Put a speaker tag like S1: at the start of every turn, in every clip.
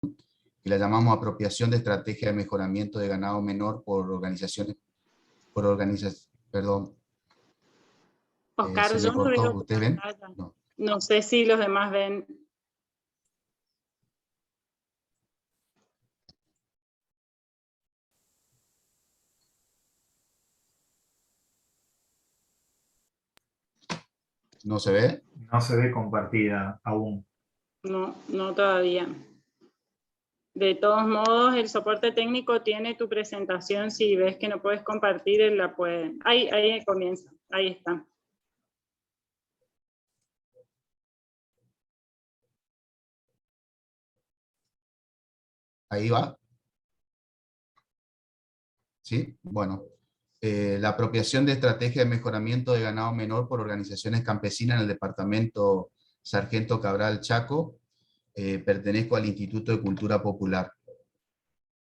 S1: que la llamamos apropiación de estrategia de mejoramiento de ganado menor perdón,
S2: Oscar,
S1: se me
S2: yo no
S1: cortó,
S2: veo tu
S1: ¿ustedes ven?
S2: pantalla.
S1: No.
S2: No sé si los demás ven.
S1: ¿No se ve?
S3: No se ve compartida aún.
S2: No, no todavía. De todos modos, el soporte técnico tiene tu presentación. Si ves que no puedes compartir, la pueden. Ahí comienza. Ahí está.
S1: Ahí va. ¿Sí? Bueno. La apropiación de estrategia de mejoramiento de ganado menor por organizaciones campesinas en el departamento Sargento Cabral Chaco. Pertenezco al Instituto de Cultura Popular.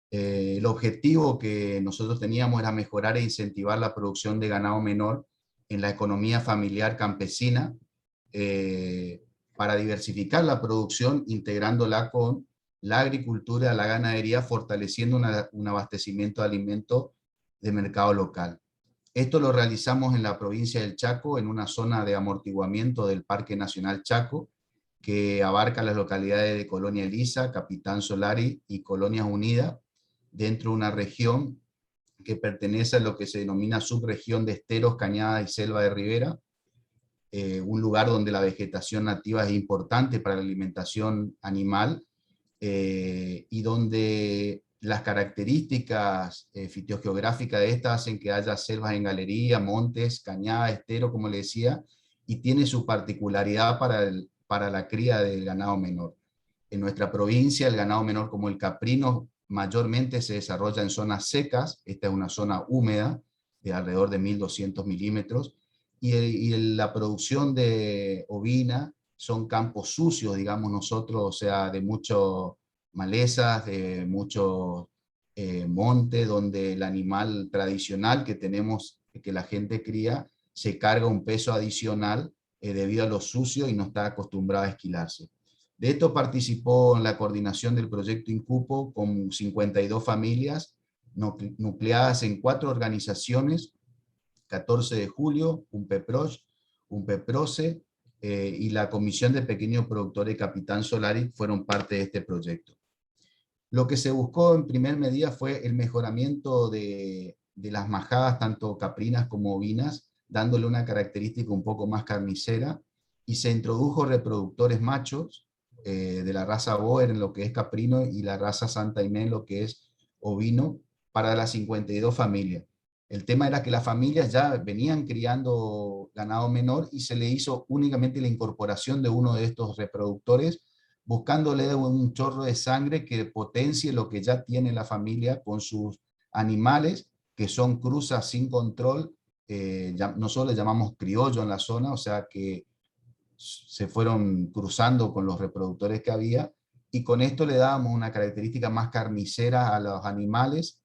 S1: El objetivo que nosotros teníamos era mejorar e incentivar la producción de ganado menor en la economía familiar campesina, para diversificar la producción, integrándola con la agricultura, la ganadería, fortaleciendo un abastecimiento de alimentos de mercado local. Esto lo realizamos en la provincia del Chaco, en una zona de amortiguamiento del Parque Nacional Chaco, que abarca las localidades de Colonia Elisa, Capitán Solari y Colonias Unidas, dentro de una región que pertenece a lo que se denomina subregión de esteros, cañadas y selva de ribera, un lugar donde la vegetación nativa es importante para la alimentación animal, y donde las características fitogeográficas de estas hacen que haya selvas en galería, montes, cañadas, esteros, como le decía, y tiene su particularidad para la cría del ganado menor. En nuestra provincia, el ganado menor como el caprino mayormente se desarrolla en zonas secas. Esta es una zona húmeda de alrededor de 1200 milímetros, la producción de ovina son campos sucios, digamos nosotros, o sea, de muchas malezas, de mucho monte, donde el animal tradicional que tenemos, que la gente cría, se carga un peso adicional debido a lo sucio y no está acostumbrado a esquilarse. De esto participó en la coordinación del proyecto Incupo con 52 familias nucleadas en 4 organizaciones: 14 de julio, un PEPROS, un PEPROCE, y la Comisión de Pequeños Productores Capitán Solari fueron parte de este proyecto. Lo que se buscó en primer medida fue el mejoramiento de las majadas, tanto caprinas como ovinas, dándole una característica un poco más carnicera, y se introdujo reproductores machos de la raza Boer en lo que es caprino y la raza Santa Inés en lo que es ovino, para las 52 familias. El tema era que las familias ya venían criando ganado menor y se le hizo únicamente la incorporación de uno de estos reproductores, buscándole un chorro de sangre que potencie lo que ya tiene la familia con sus animales, que son cruzas sin control. Nosotros le llamamos criollo en la zona, o sea que se fueron cruzando con los reproductores que había, y con esto le dábamos una característica más carnicera a los animales,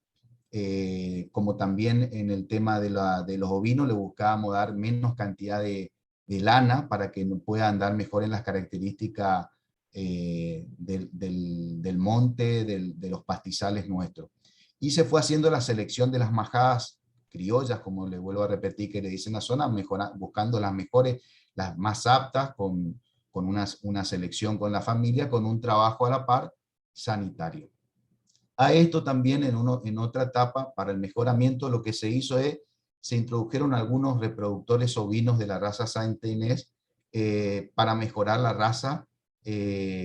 S1: como también en el tema de los ovinos le buscábamos dar menos cantidad de lana para que puedan dar mejor en las características del monte, de los pastizales nuestros. Y se fue haciendo la selección de las majadas criollas, como le vuelvo a repetir que le dicen la zona, buscando las mejores, las más aptas, con una selección con la familia, con un trabajo a la par sanitario. A esto también en otra etapa, para el mejoramiento, lo que se hizo es, se introdujeron algunos reproductores ovinos de la raza Santa Inés, para mejorar la raza,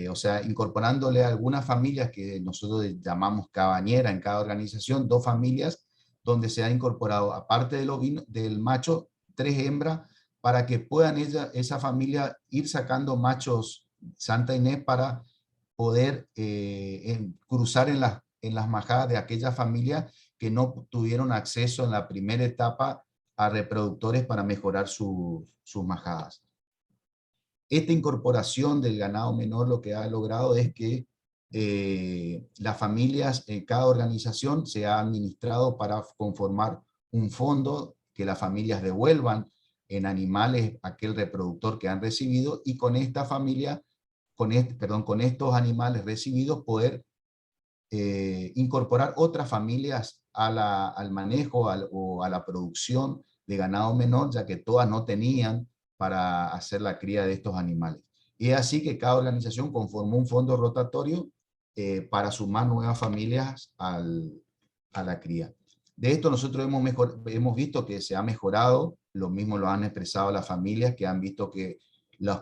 S1: o sea, incorporándole a algunas familias que nosotros llamamos cabañera en cada organización, 2 familias, donde se ha incorporado, aparte del ovino, del macho, 3 hembras, para que puedan esa familia ir sacando machos Santa Inés para poder cruzar en las majadas de aquellas familias que no tuvieron acceso en la primera etapa a reproductores para mejorar sus majadas. Esta incorporación del ganado menor lo que ha logrado es que las familias, cada organización se ha administrado para conformar un fondo que las familias devuelvan en animales aquel reproductor que han recibido, y con esta familia, con estos animales recibidos, poder incorporar otras familias al manejo o a la producción de ganado menor, ya que todas no tenían para hacer la cría de estos animales. Y es así que cada organización conformó un fondo rotatorio para sumar nuevas familias a la cría. De esto nosotros hemos visto que se ha mejorado, lo mismo lo han expresado las familias que han visto que los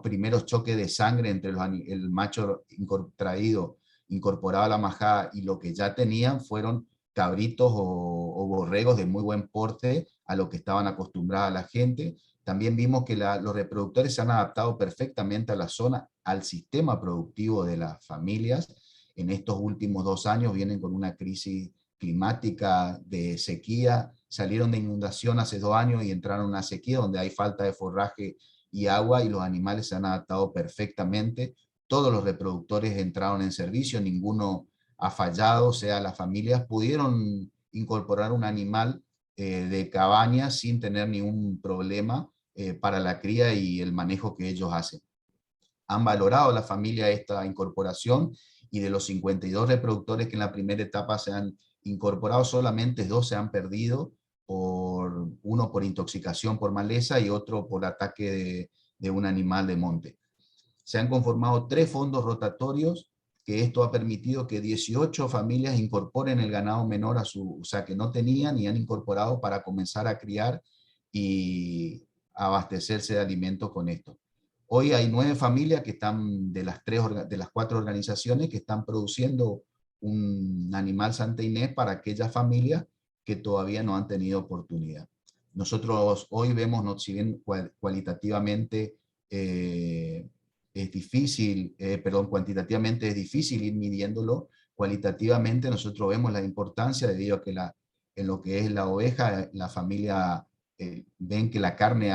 S1: primeros choques de sangre entre el macho traído incorporado a la majada y lo que ya tenían fueron cabritos o borregos de muy buen porte a lo que estaban acostumbradas la gente. También vimos que los reproductores se han adaptado perfectamente a la zona, al sistema productivo de las familias. En estos últimos 2 años vienen con una crisis climática de sequía, salieron de inundación hace 2 años y entraron a una sequía donde hay falta de forraje y agua, y los animales se han adaptado perfectamente. Todos los reproductores entraron en servicio, ninguno ha fallado, o sea, las familias pudieron incorporar un animal de cabaña sin tener ningún problema para la cría y el manejo que ellos hacen. Han valorado la familia esta incorporación, y de los 52 reproductores que en la primera etapa se han incorporado, solamente 2 se han perdido, uno por intoxicación por maleza y otro por ataque de un animal de monte. Se han conformado 3 fondos rotatorios, que esto ha permitido que 18 familias incorporen el ganado menor o sea, que no tenían y han incorporado para comenzar a criar y abastecerse de alimentos con esto. Hoy hay 9 familias que están de las 4 organizaciones que están produciendo un animal Santa Inés para aquellas familias que todavía no han tenido oportunidad. Nosotros hoy vemos, si bien cualitativamente es difícil, cuantitativamente es difícil ir midiéndolo, cualitativamente nosotros vemos la importancia debido a que en lo que es la oveja, la familia ven que la carne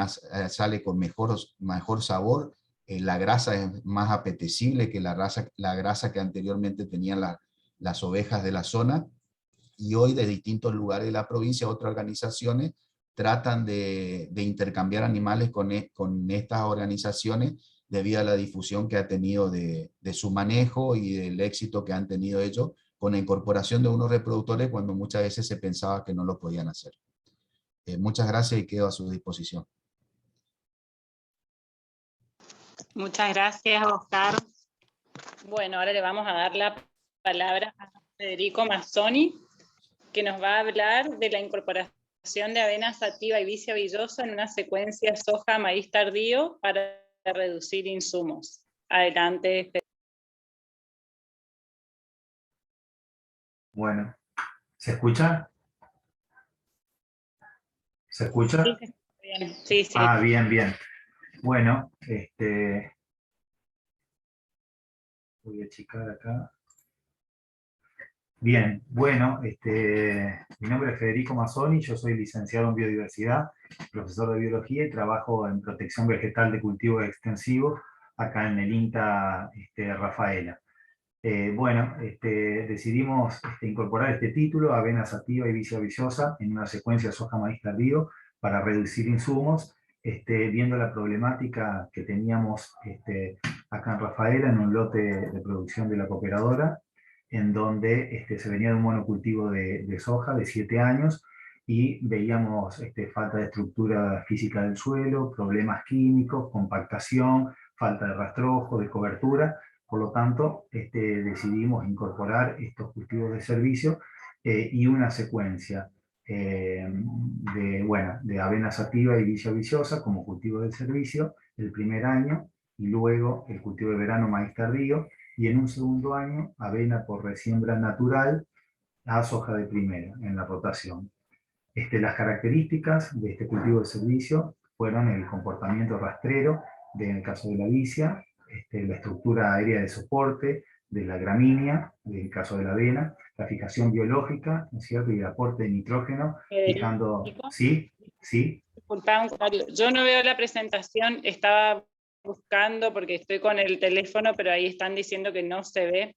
S1: sale con mejor sabor, la grasa es más apetecible que la grasa que anteriormente tenían las ovejas de la zona, y hoy de distintos lugares de la provincia otras organizaciones tratan de intercambiar animales con estas organizaciones debido a la difusión que ha tenido de su manejo y del éxito que han tenido ellos con la incorporación de unos reproductores cuando muchas veces se pensaba que no lo podían hacer. Muchas gracias y quedo a su disposición.
S2: Muchas gracias, Oscar. Bueno, ahora le vamos a dar la palabra a Federico Mazzoni, que nos va a hablar de la incorporación de avena sativa y vicia villosa en una secuencia soja-maíz tardío para reducir insumos. Adelante, Federico.
S3: Bueno, ¿se escucha? ¿Se escucha?
S2: Sí, sí, bien. Sí, sí.
S3: Ah, bien, bien. Bueno, voy a achicar acá. Bien, bueno, mi nombre es Federico Mazzoni, yo soy licenciado en biodiversidad, profesor de biología y trabajo en protección vegetal de cultivos extensivos acá en el INTA Rafaela. Bueno, decidimos incorporar este título, avena sativa y vicia villosa, en una secuencia soja-maíz tardío para reducir insumos, viendo la problemática que teníamos acá en Rafaela, en un lote de producción de la cooperadora, en donde se venía de un monocultivo de soja de 7 años, y veíamos falta de estructura física del suelo, problemas químicos, compactación, falta de rastrojo, de cobertura. Por lo tanto, decidimos incorporar estos cultivos de servicio y una secuencia de avena sativa y vicia villosa como cultivo de servicio el primer año, y luego el cultivo de verano maíz tardío, y en un segundo año avena por resiembra natural a soja de primera en la rotación. Las características de este cultivo de servicio fueron el comportamiento rastrero, en el caso de la vicia, la estructura aérea de soporte de la gramínea, en el caso de la avena, la fijación biológica, ¿no es cierto?, y el aporte de nitrógeno, fijando... ¿Sí? ¿Sí?
S2: Disculpa, un comentario. Yo no veo la presentación, estaba buscando porque estoy con el teléfono, pero ahí están diciendo que no se ve.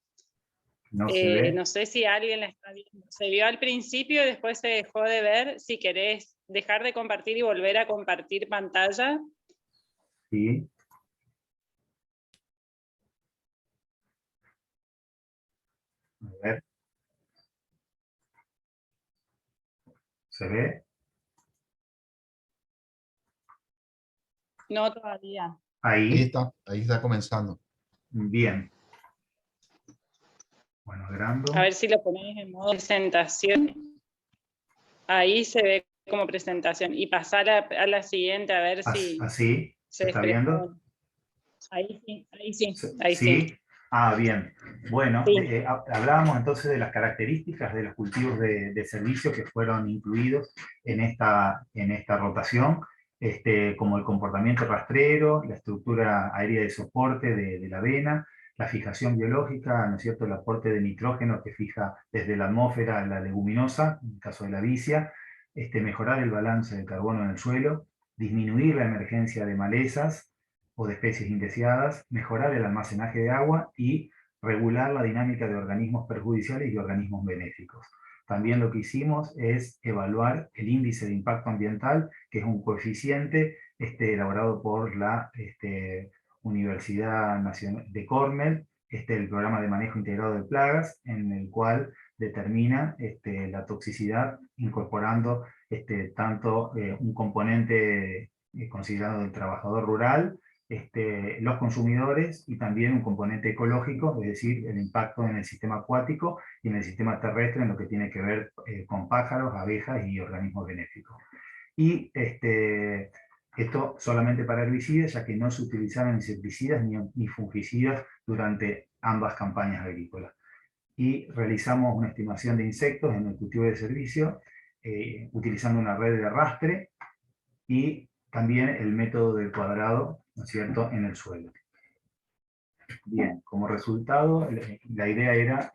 S3: No se ve.
S2: No sé si alguien la está viendo. Se vio al principio y después se dejó de ver. Si querés dejar de compartir y volver a compartir pantalla.
S3: Sí. A ver. ¿Se ve?
S2: No todavía.
S3: Ahí.
S1: Ahí está comenzando.
S3: Bien. Bueno, agrando.
S2: A ver si lo ponéis en modo presentación. Ahí se ve como presentación. Y pasar a la siguiente a ver si
S3: Así. ¿Se está viendo?
S2: Ahí sí, ahí sí, ahí
S3: ¿Sí?
S2: sí.
S3: Ah, bien. Bueno,
S2: Sí.
S3: hablábamos entonces de las características de los cultivos de servicio que fueron incluidos en esta rotación, como el comportamiento rastrero, la estructura aérea de soporte de la avena, la fijación biológica, ¿no es cierto?, el aporte de nitrógeno que fija desde la atmósfera la leguminosa, en el caso de la vicia, mejorar el balance del carbono en el suelo, disminuir la emergencia de malezas o de especies indeseadas, mejorar el almacenaje de agua y regular la dinámica de organismos perjudiciales y organismos benéficos. También lo que hicimos es evaluar el índice de impacto ambiental, que es un coeficiente elaborado por la Universidad Nacional de Cornell, el programa de manejo integrado de plagas, en el cual determina la toxicidad incorporando tanto un componente considerado del trabajador rural, los consumidores y también un componente ecológico, es decir, el impacto en el sistema acuático y en el sistema terrestre en lo que tiene que ver con pájaros, abejas y organismos benéficos. Y esto solamente para herbicidas, ya que no se utilizaron insecticidas ni fungicidas durante ambas campañas agrícolas. Y realizamos una estimación de insectos en el cultivo de servicio, utilizando una red de arrastre y también el método del cuadrado, ¿no es cierto?, en el suelo. Bien, como resultado, la idea era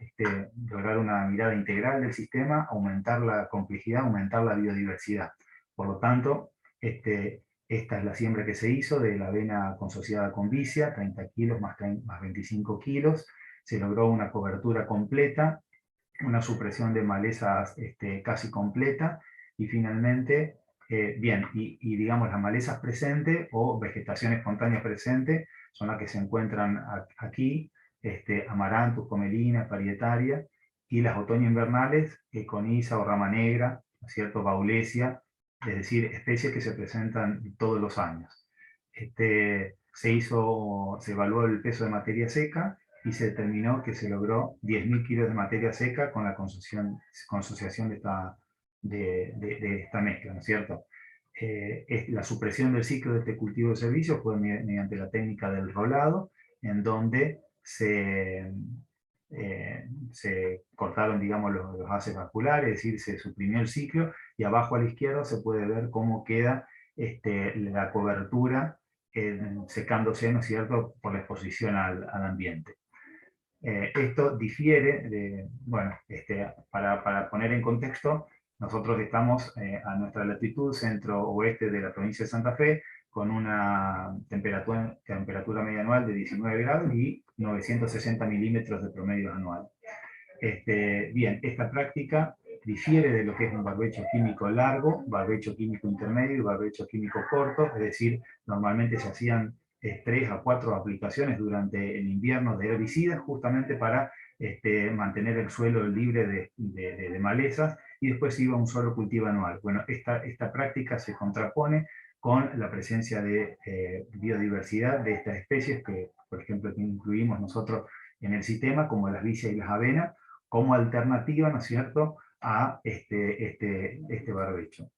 S3: lograr una mirada integral del sistema, aumentar la complejidad, aumentar la biodiversidad. Por lo tanto, esta es la siembra que se hizo de la avena consociada con vicia, 30 kilos más 25 kilos. Se logró una cobertura completa, una supresión de malezas casi completa, y finalmente, bien, y digamos las malezas presentes o vegetación espontánea presente son las que se encuentran aquí, amarantus, comelina, parietaria, y las otoño-invernales, conisa o rama negra, ¿no es cierto?, baulesia, es decir, especies que se presentan todos los años. Se evaluó el peso de materia seca, y se determinó que se logró 10.000 kilos de materia seca con la consociación de esta mezcla, ¿no es cierto? La supresión del ciclo de este cultivo de servicio fue mediante la técnica del rolado, en donde se cortaron, digamos, los haces vasculares, es decir, se suprimió el ciclo, y abajo a la izquierda se puede ver cómo queda la cobertura secándose, ¿no es cierto?, por la exposición al ambiente. Esto difiere, bueno, para poner en contexto, nosotros estamos a nuestra latitud centro-oeste de la provincia de Santa Fe, con una temperatura media anual de 19 grados y 960 milímetros de promedio anual. Bien, esta práctica difiere de lo que es un barbecho químico largo, barbecho químico intermedio y barbecho químico corto, es decir, normalmente se hacían 3 a 4 aplicaciones durante el invierno de herbicidas, justamente para mantener el suelo libre de malezas, y después iba un solo cultivo anual. Bueno, esta práctica se contrapone con la presencia de biodiversidad de estas especies que, por ejemplo, que incluimos nosotros en el sistema, como las vicias y las avenas, como alternativa, ¿no es cierto?, a este barbecho.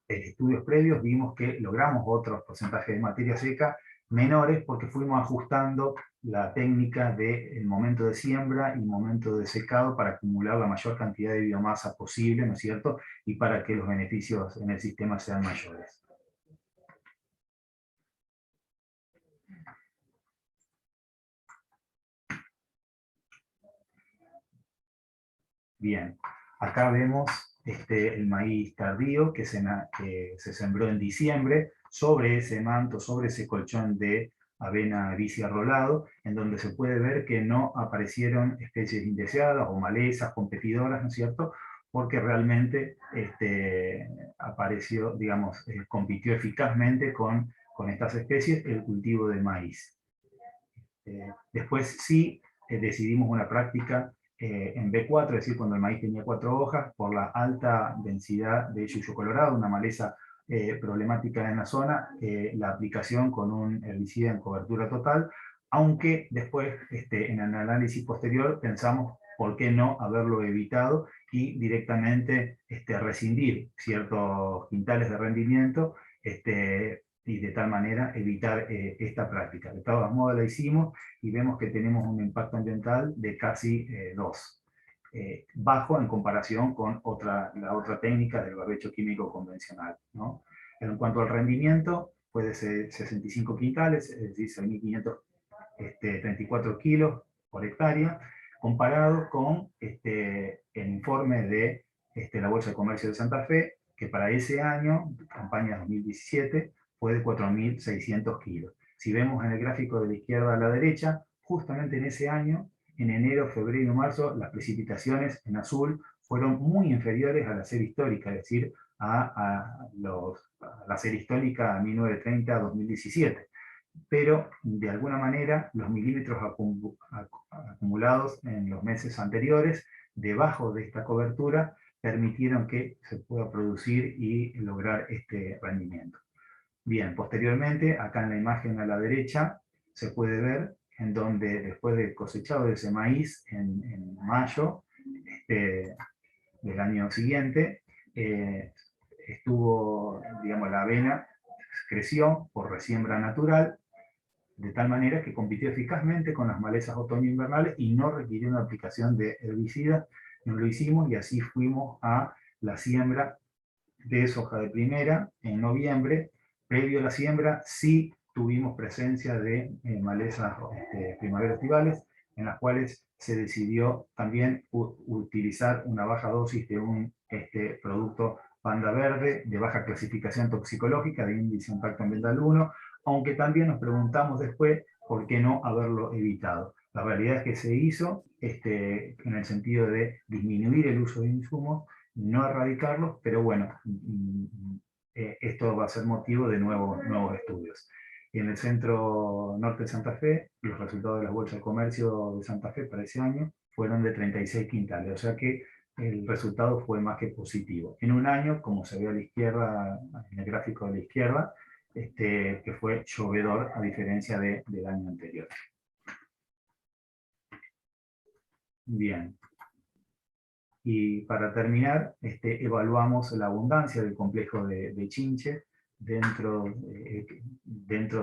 S3: En estudios previos vimos que logramos otros porcentajes de materia seca menores, porque fuimos ajustando la técnica del momento de siembra y momento de secado para acumular la mayor cantidad de biomasa posible, ¿no es cierto?, y para que los beneficios en el sistema sean mayores. Bien, acá vemos el maíz tardío que se sembró en diciembre sobre ese manto, sobre ese colchón de avena vicia rolado, en donde se puede ver que no aparecieron especies indeseadas o malezas competidoras, ¿no es cierto?, porque realmente apareció, digamos, compitió eficazmente con estas especies el cultivo de maíz. Después sí decidimos una práctica en B4, es decir, cuando el maíz tenía 4 hojas, por la alta densidad de yuyo colorado, una maleza problemática en la zona, la aplicación con un herbicida en cobertura total, aunque después, en el análisis posterior, pensamos por qué no haberlo evitado y directamente rescindir ciertos quintales de rendimiento, y de tal manera evitar esta práctica. De todos modos la hicimos y vemos que tenemos un impacto ambiental de casi 2, bajo en comparación con la otra técnica del barbecho químico convencional, ¿no? En cuanto al rendimiento, puede ser 65 quintales, es decir, 6.534 kilos por hectárea, comparado con el informe de la Bolsa de Comercio de Santa Fe, que para ese año, campaña 2017, fue de 4.600 kilos. Si vemos en el gráfico de la izquierda a la derecha, justamente en ese año, en enero, febrero y marzo, las precipitaciones en azul fueron muy inferiores a la serie histórica, es decir, a la serie histórica 1930 a 2017. Pero de alguna manera los milímetros acumulados en los meses anteriores, debajo de esta cobertura, permitieron que se pueda producir y lograr este rendimiento. Bien, posteriormente, acá en la imagen a la derecha, se puede ver en donde después de cosechado ese maíz en mayo del año siguiente, digamos, la avena creció por resiembra natural, de tal manera que compitió eficazmente con las malezas otoño-invernales y no requirió una aplicación de herbicidas. No lo hicimos y así fuimos a la siembra de soja de primera en noviembre. Previo a la siembra sí tuvimos presencia de malezas primavera-estivales, en las cuales se decidió también utilizar una baja dosis de un producto panda verde de baja clasificación toxicológica de índice de impacto ambiental 1, aunque también nos preguntamos después por qué no haberlo evitado. La realidad es que se hizo en el sentido de disminuir el uso de insumos, no erradicarlos, pero bueno, esto va a ser motivo de nuevos estudios. Y en el centro norte de Santa Fe, los resultados de la Bolsa de Comercio de Santa Fe para ese año fueron de 36 quintales, o sea que el resultado fue más que positivo. En un año, como se ve a la izquierda, en el gráfico de la izquierda, que fue llovedor a diferencia del año anterior. Bien. Y para terminar, evaluamos la abundancia del complejo de chinche dentro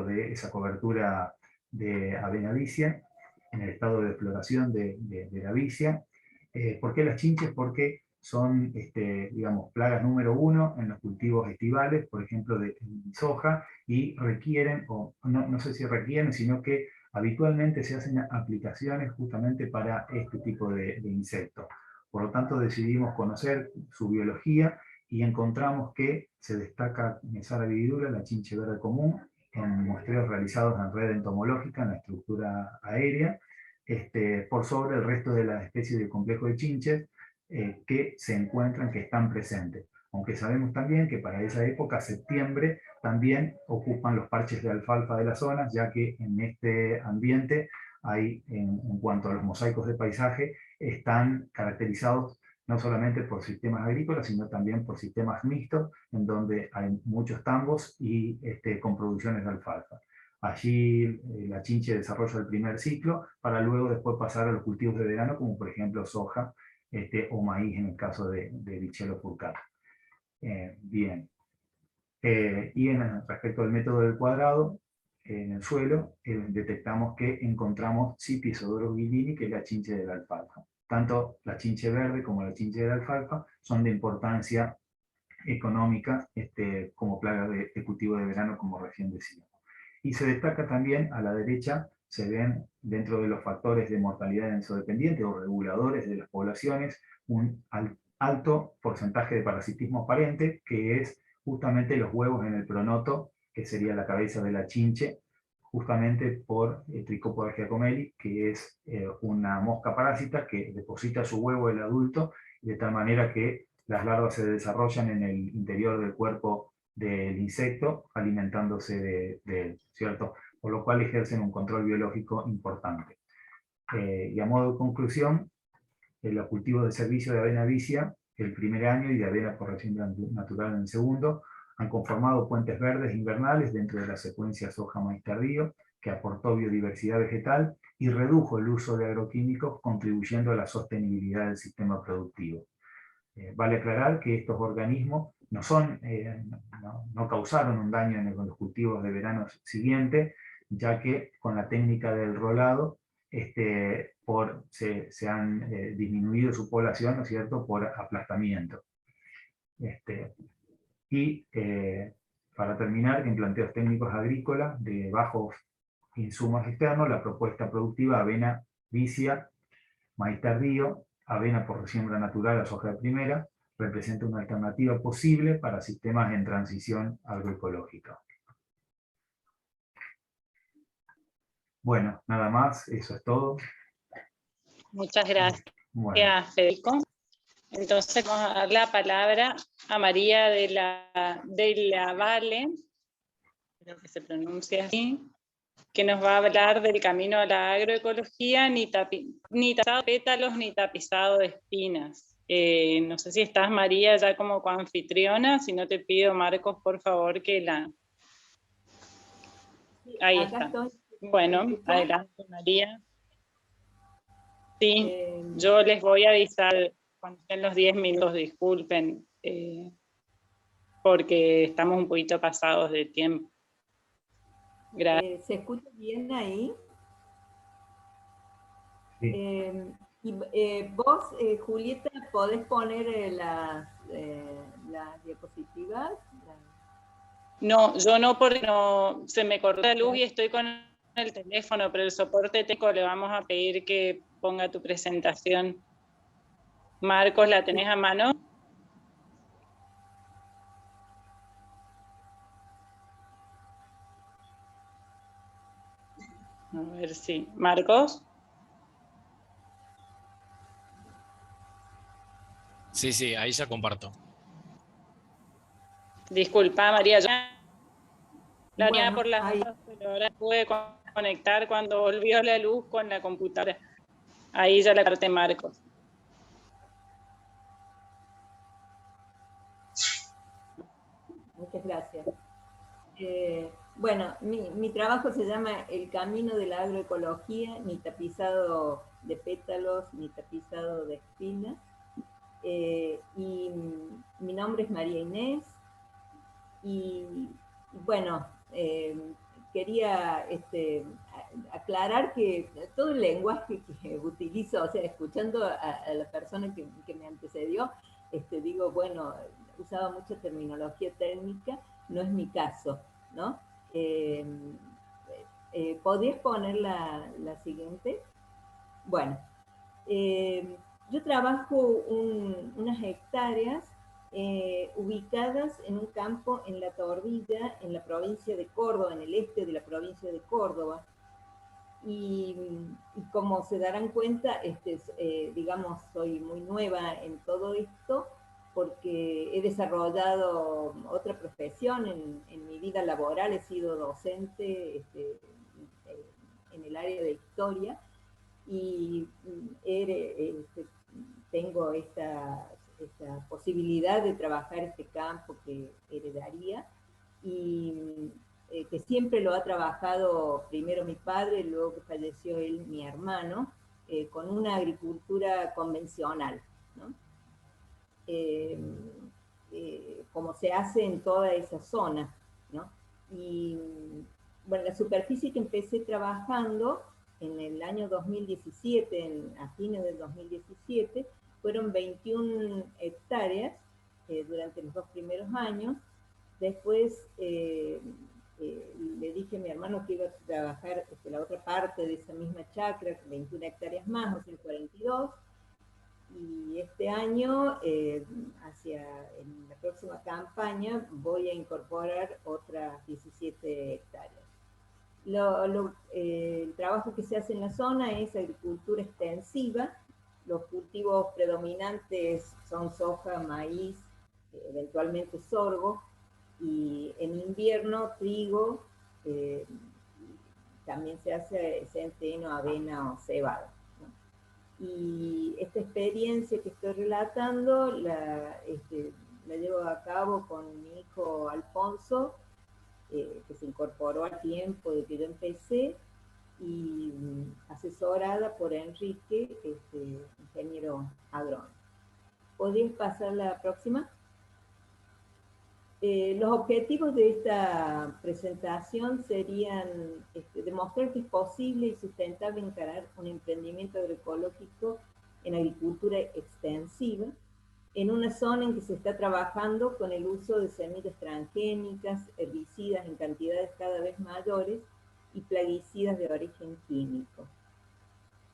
S3: de esa cobertura de avena vicia, en el estado de floración de la vicia. ¿Por qué las chinches? Porque son, digamos, plagas número 1 en los cultivos estivales, por ejemplo, de soja, y requieren, o no sé si requieren, sino que habitualmente se hacen aplicaciones justamente para este tipo de insectos. Por lo tanto, decidimos conocer su biología y encontramos que se destaca Mesara viridura, la chinche verde común, en muestreos realizados en red entomológica, en la estructura aérea, por sobre el resto de las especies del complejo de chinches que se encuentran, que están presentes. Aunque sabemos también que para esa época, septiembre, también ocupan los parches de alfalfa de las zonas, ya que en este ambiente hay, en cuanto a los mosaicos de paisaje, están caracterizados no solamente por sistemas agrícolas, sino también por sistemas mixtos, en donde hay muchos tambos y con producciones de alfalfa. Allí la chinche desarrolla el primer ciclo, para luego después pasar a los cultivos de verano, como por ejemplo soja o maíz en el caso de Richello furcata. Bien. Y respecto al método del cuadrado, en el suelo detectamos que encontramos Cipiosodorus guillini, que es la chinche de la alfalfa. Tanto la chinche verde como la chinche de la alfalfa son de importancia económica como plaga de cultivo de verano, como recién decíamos. Y se destaca también a la derecha, se ven dentro de los factores de mortalidad ensodependiente o reguladores de las poblaciones, un alto porcentaje de parasitismo aparente, que es justamente los huevos en el pronoto, que sería la cabeza de la chinche, justamente por Tricopoda giacomelli, que es una mosca parásita que deposita su huevo el adulto, de tal manera que las larvas se desarrollan en el interior del cuerpo del insecto, alimentándose de él, ¿cierto? Por lo cual ejercen un control biológico importante. Y a modo de conclusión, los cultivos de servicio de avena vicia el primer año y de avena por siembra natural en el segundo, han conformado puentes verdes invernales dentro de la secuencia soja-maíz tardío, que aportó biodiversidad vegetal y redujo el uso de agroquímicos, contribuyendo a la sostenibilidad del sistema productivo. Vale aclarar que estos organismos no causaron un daño en los cultivos de verano siguiente, ya que con la técnica del rolado se han disminuido su población, ¿no es cierto?, por aplastamiento. Para terminar, en planteos técnicos agrícolas de bajos insumos externos, la propuesta productiva avena vicia, maíz tardío, avena por siembra natural a soja de primera, representa una alternativa posible para sistemas en transición agroecológica. Bueno, nada más, eso es todo.
S2: Muchas gracias,
S3: Bueno.
S2: Federico. Entonces vamos a dar la palabra a María de la Valle, creo que se pronuncia así, que nos va a hablar del camino a la agroecología, ni tapizado de pétalos ni tapizado de espinas. No sé si estás, María, ya como coanfitriona, si no te pido, Marcos, por favor, que la... Ahí está. Estoy. Bueno, adelante, María. Sí, yo les voy a avisar cuando estén los 10 minutos, disculpen, porque estamos un poquito pasados de tiempo. Gracias.
S4: ¿Se escucha bien ahí?
S3: Sí.
S4: Vos, Julieta, ¿podés poner las diapositivas?
S2: No, yo no, porque no, se me cortó la luz y estoy con el teléfono, pero el soporte técnico le vamos a pedir que ponga tu presentación. Marcos, ¿la tenés a mano? A ver si... ¿Marcos?
S5: Sí, sí, ahí ya comparto.
S2: Disculpa, María, yo la tenía por las
S4: ahí.
S2: dudas, pero ahora pude conectar cuando volvió la luz con la computadora. Ahí ya la parte Marcos.
S4: Muchas gracias. Bueno, mi trabajo se llama El camino de la agroecología, ni tapizado de pétalos, ni tapizado de espinas. Y mi nombre es María Inés. Y bueno, quería aclarar que todo el lenguaje que utilizo, o sea, escuchando a la persona que me antecedió, digo, bueno, usaba mucha terminología técnica, no es mi caso, ¿no? ¿Podrías poner la siguiente? Bueno, yo trabajo unas hectáreas ubicadas en un campo en La Torbilla, en la provincia de Córdoba, en el este de la provincia de Córdoba. Y como se darán cuenta, digamos, soy muy nueva en todo esto, porque he desarrollado otra profesión en mi vida laboral, he sido docente en el área de historia, y tengo esta posibilidad de trabajar este campo que heredaría, y que siempre lo ha trabajado primero mi padre, luego que falleció él, mi hermano, con una agricultura convencional, ¿no? Como se hace en toda esa zona, ¿no? Y bueno, la superficie que empecé trabajando en el año 2017, a fines del 2017, fueron 21 hectáreas durante los 2 primeros años. Después le dije a mi hermano que iba a trabajar la otra parte de esa misma chacra, 21 hectáreas más, o sea, 42. Y este año, en la próxima campaña, voy a incorporar otras 17 hectáreas. El trabajo que se hace en la zona es agricultura extensiva. Los cultivos predominantes son soja, maíz, eventualmente sorgo, y en invierno trigo, también se hace centeno, avena o cebada, ¿no? Y esta experiencia que estoy relatando la llevo a cabo con mi hijo Alfonso, que se incorporó al tiempo de que yo empecé, y asesorada por Enrique, ingeniero agrónomo. ¿Podrías pasar la próxima? Los objetivos de esta presentación serían demostrar que es posible y sustentable encarar un emprendimiento agroecológico en agricultura extensiva, en una zona en que se está trabajando con el uso de semillas transgénicas, herbicidas en cantidades cada vez mayores y plaguicidas de origen químico.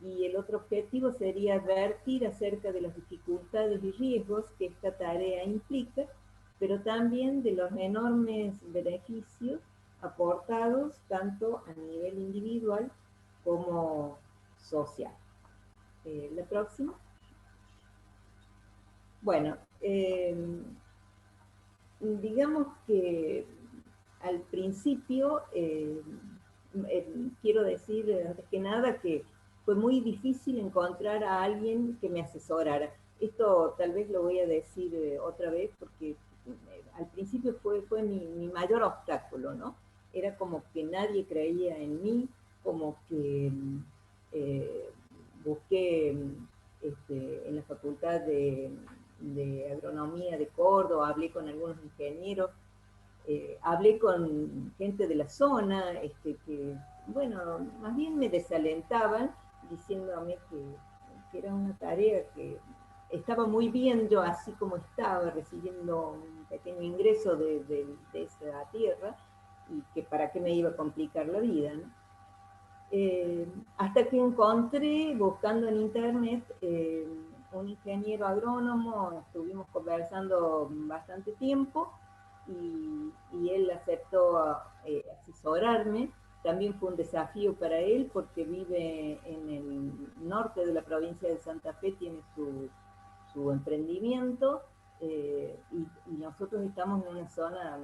S4: Y el otro objetivo sería advertir acerca de las dificultades y riesgos que esta tarea implica, pero también de los enormes beneficios aportados tanto a nivel individual como social. La próxima. Bueno, digamos que al principio quiero decir antes que nada que fue muy difícil encontrar a alguien que me asesorara. Esto tal vez lo voy a decir otra vez porque al principio fue mi mayor obstáculo, ¿no? Era como que nadie creía en mí, como que busqué en la facultad de agronomía de Córdoba, hablé con algunos ingenieros, hablé con gente de la zona, que, bueno, más bien me desalentaban, diciéndome que era una tarea que estaba muy bien yo así como estaba, recibiendo un pequeño ingreso de esa tierra, y que para qué me iba a complicar la vida, ¿no? Hasta que encontré, buscando en internet, un ingeniero agrónomo, estuvimos conversando bastante tiempo, y él aceptó asesorarme. También fue un desafío para él porque vive en el norte de la provincia de Santa Fe, tiene su emprendimiento, y nosotros estamos en una zona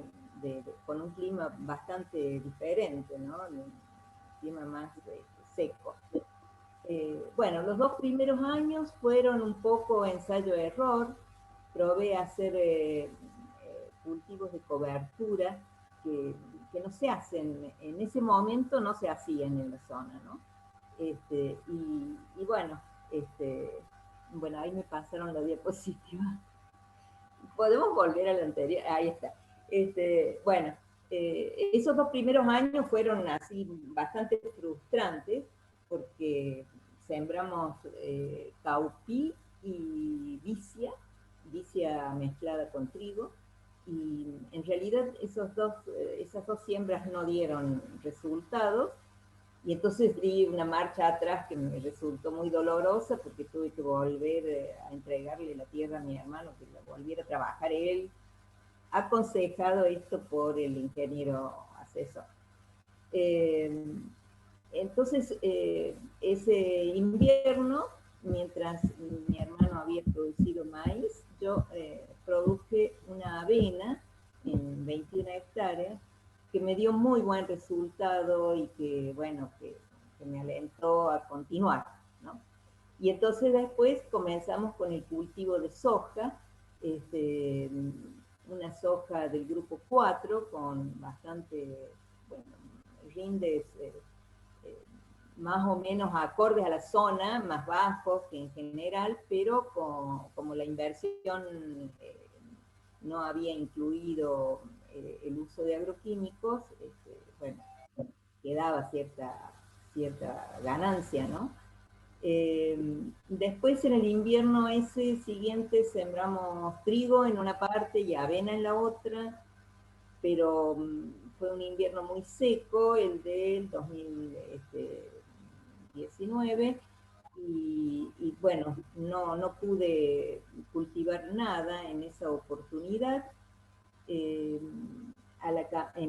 S4: con un clima bastante diferente, ¿no? Un clima más seco. Bueno, los 2 primeros años fueron un poco ensayo-error. Probé a hacer cultivos de cobertura que no se hacen, en ese momento no se hacían en la zona, ¿no? Y bueno, bueno, ahí me pasaron la diapositiva. Podemos volver a la anterior, ahí está. Bueno, esos 2 primeros años fueron así bastante frustrantes, porque sembramos caupí y vicia mezclada con trigo, y en realidad esas dos siembras no dieron resultados, y entonces di una marcha atrás que me resultó muy dolorosa, porque tuve que volver a entregarle la tierra a mi hermano, que la volviera a trabajar él, aconsejado esto por el ingeniero asesor. Entonces, ese invierno, mientras mi hermano había producido maíz, yo produje una avena en 21 hectáreas, que me dio muy buen resultado y que, bueno, que me alentó a continuar, ¿no? Y entonces después comenzamos con el cultivo de soja, una soja del grupo 4 con bastante, bueno, rindes más o menos acordes a la zona, más bajos que en general, pero como la inversión no había incluido el uso de agroquímicos, bueno, quedaba cierta ganancia, ¿no? Después en el invierno ese siguiente sembramos trigo en una parte y avena en la otra, pero fue un invierno muy seco, el del 2019, y bueno, no pude cultivar nada en esa oportunidad. En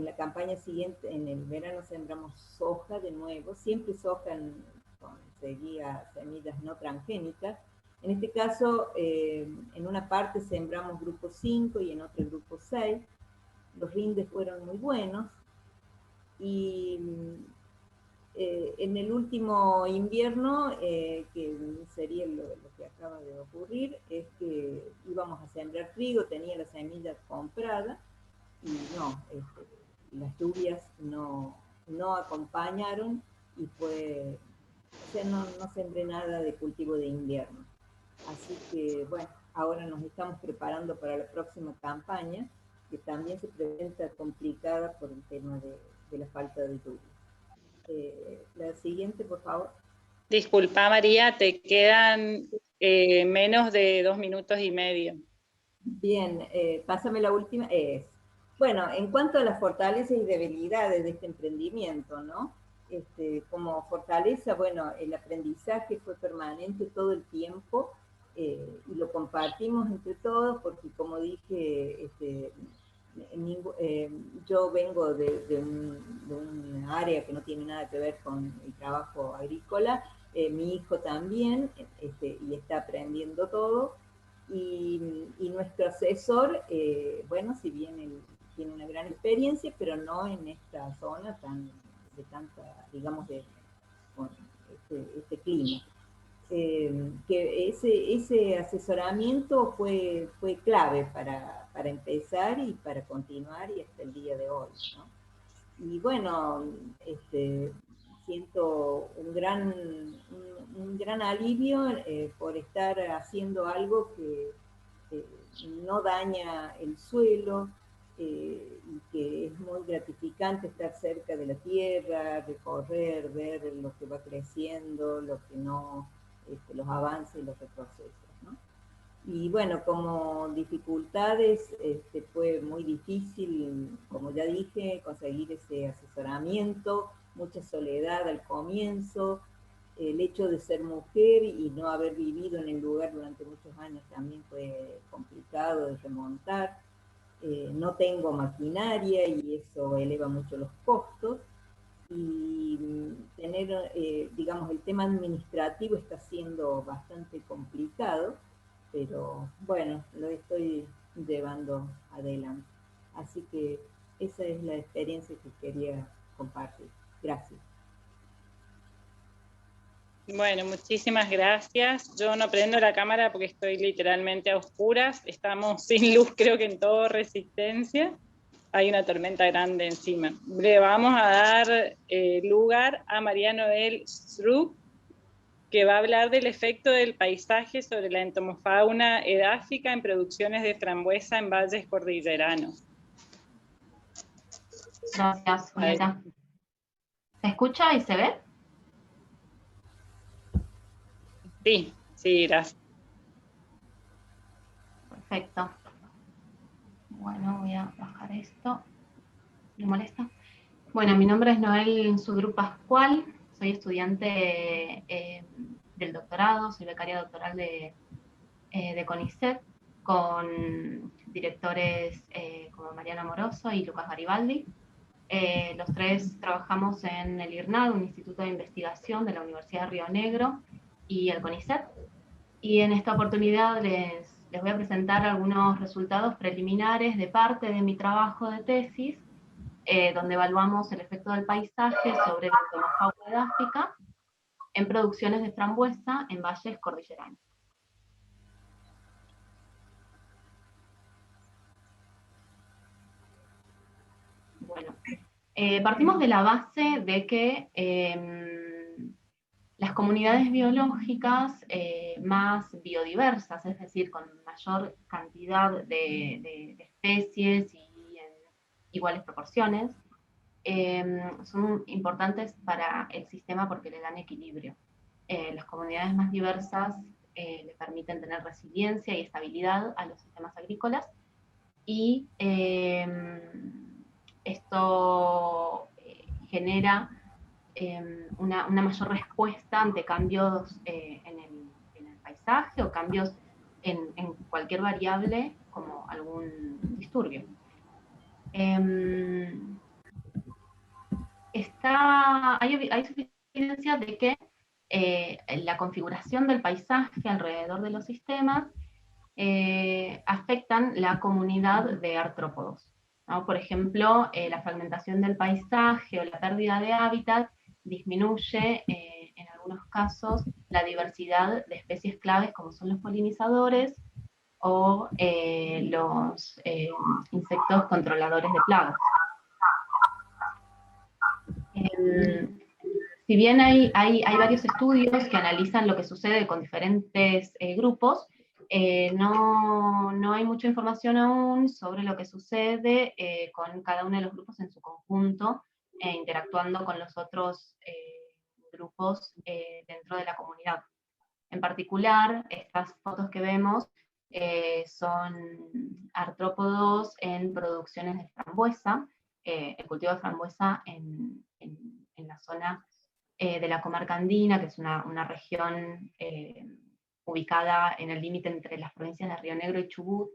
S4: la campaña siguiente, en el verano, sembramos soja de nuevo, siempre soja conseguía semillas no transgénicas. En este caso, en una parte sembramos grupo 5 y en otra grupo 6. Los rindes fueron muy buenos, y En el último invierno, que sería lo que acaba de ocurrir, es que íbamos a sembrar trigo, tenía la semilla comprada, y no, las lluvias no acompañaron, y fue, o sea, no sembré nada de cultivo de invierno. Así que, bueno, ahora nos estamos preparando para la próxima campaña, que también se presenta complicada por el tema de la falta de lluvia. La siguiente, por favor.
S2: Disculpa, María, te quedan menos de 2 minutos y medio.
S4: Bien, pásame la última. Bueno, en cuanto a las fortalezas y debilidades de este emprendimiento, ¿no? Como fortaleza, bueno, el aprendizaje fue permanente todo el tiempo, y lo compartimos entre todos, porque como dije, yo vengo de un área que no tiene nada que ver con el trabajo agrícola, mi hijo también, y está aprendiendo todo, y nuestro asesor, bueno, si bien él tiene una gran experiencia, pero no en esta zona de tanta, digamos, con este clima. Que ese asesoramiento fue clave para empezar y para continuar y hasta el día de hoy, ¿no? Y bueno, siento un gran alivio por estar haciendo algo que no daña el suelo, y que es muy gratificante estar cerca de la tierra, recorrer, ver lo que va creciendo, lo que no, los avances y los retrocesos, ¿no? Y bueno, como dificultades, fue muy difícil, como ya dije, conseguir ese asesoramiento, mucha soledad al comienzo, el hecho de ser mujer y no haber vivido en el lugar durante muchos años también fue complicado de remontar. No tengo maquinaria y eso eleva mucho los costos. Y tener, digamos, el tema administrativo está siendo bastante complicado, pero bueno, lo estoy llevando adelante. Así que esa es la experiencia que quería compartir. Gracias.
S2: Bueno, muchísimas gracias. Yo no prendo la cámara porque estoy literalmente a oscuras. Estamos sin luz, creo que en todo Resistencia. Hay una tormenta grande encima. Le vamos a dar lugar a María Noel Struck, que va a hablar del efecto del paisaje sobre la entomofauna edáfica en producciones de frambuesa en valles cordilleranos.
S6: Gracias, Julieta. ¿Se escucha y se ve?
S2: Sí, sí, gracias.
S6: Perfecto. Bueno, voy a bajar esto. ¿Me molesta? Bueno, mi nombre es Noel Sudru Pascual, soy estudiante del doctorado, soy becaria doctoral de CONICET, con directores como Mariana Moroso y Lucas Garibaldi. Los tres trabajamos en el IRNAD, un instituto de investigación de la Universidad de Río Negro, y el CONICET. Y en esta oportunidad les voy a presentar algunos resultados preliminares de parte de mi trabajo de tesis, donde evaluamos el efecto del paisaje sobre la entomofauna edáfica en producciones de frambuesa en valles cordilleranos. Bueno, partimos de la base de que las comunidades biológicas más biodiversas, es decir, con mayor cantidad de especies y en iguales proporciones, son importantes para el sistema porque le dan equilibrio. Las comunidades más diversas le permiten tener resiliencia y estabilidad a los sistemas agrícolas, y esto genera una mayor respuesta ante cambios en el paisaje o cambios en cualquier variable como algún disturbio. Hay suficiente evidencia de que la configuración del paisaje alrededor de los sistemas afectan la comunidad de artrópodos, ¿no? Por ejemplo, la fragmentación del paisaje o la pérdida de hábitat disminuye en algunos casos la diversidad de especies claves como son los polinizadores o los insectos controladores de plagas. Si bien hay varios estudios que analizan lo que sucede con diferentes grupos, no hay mucha información aún sobre lo que sucede con cada uno de los grupos en su conjunto, interactuando con los otros grupos dentro de la comunidad. En particular, estas fotos que vemos son artrópodos en producciones de frambuesa, el cultivo de frambuesa en la zona de la comarca andina, que es una región ubicada en el límite entre las provincias de Río Negro y Chubut.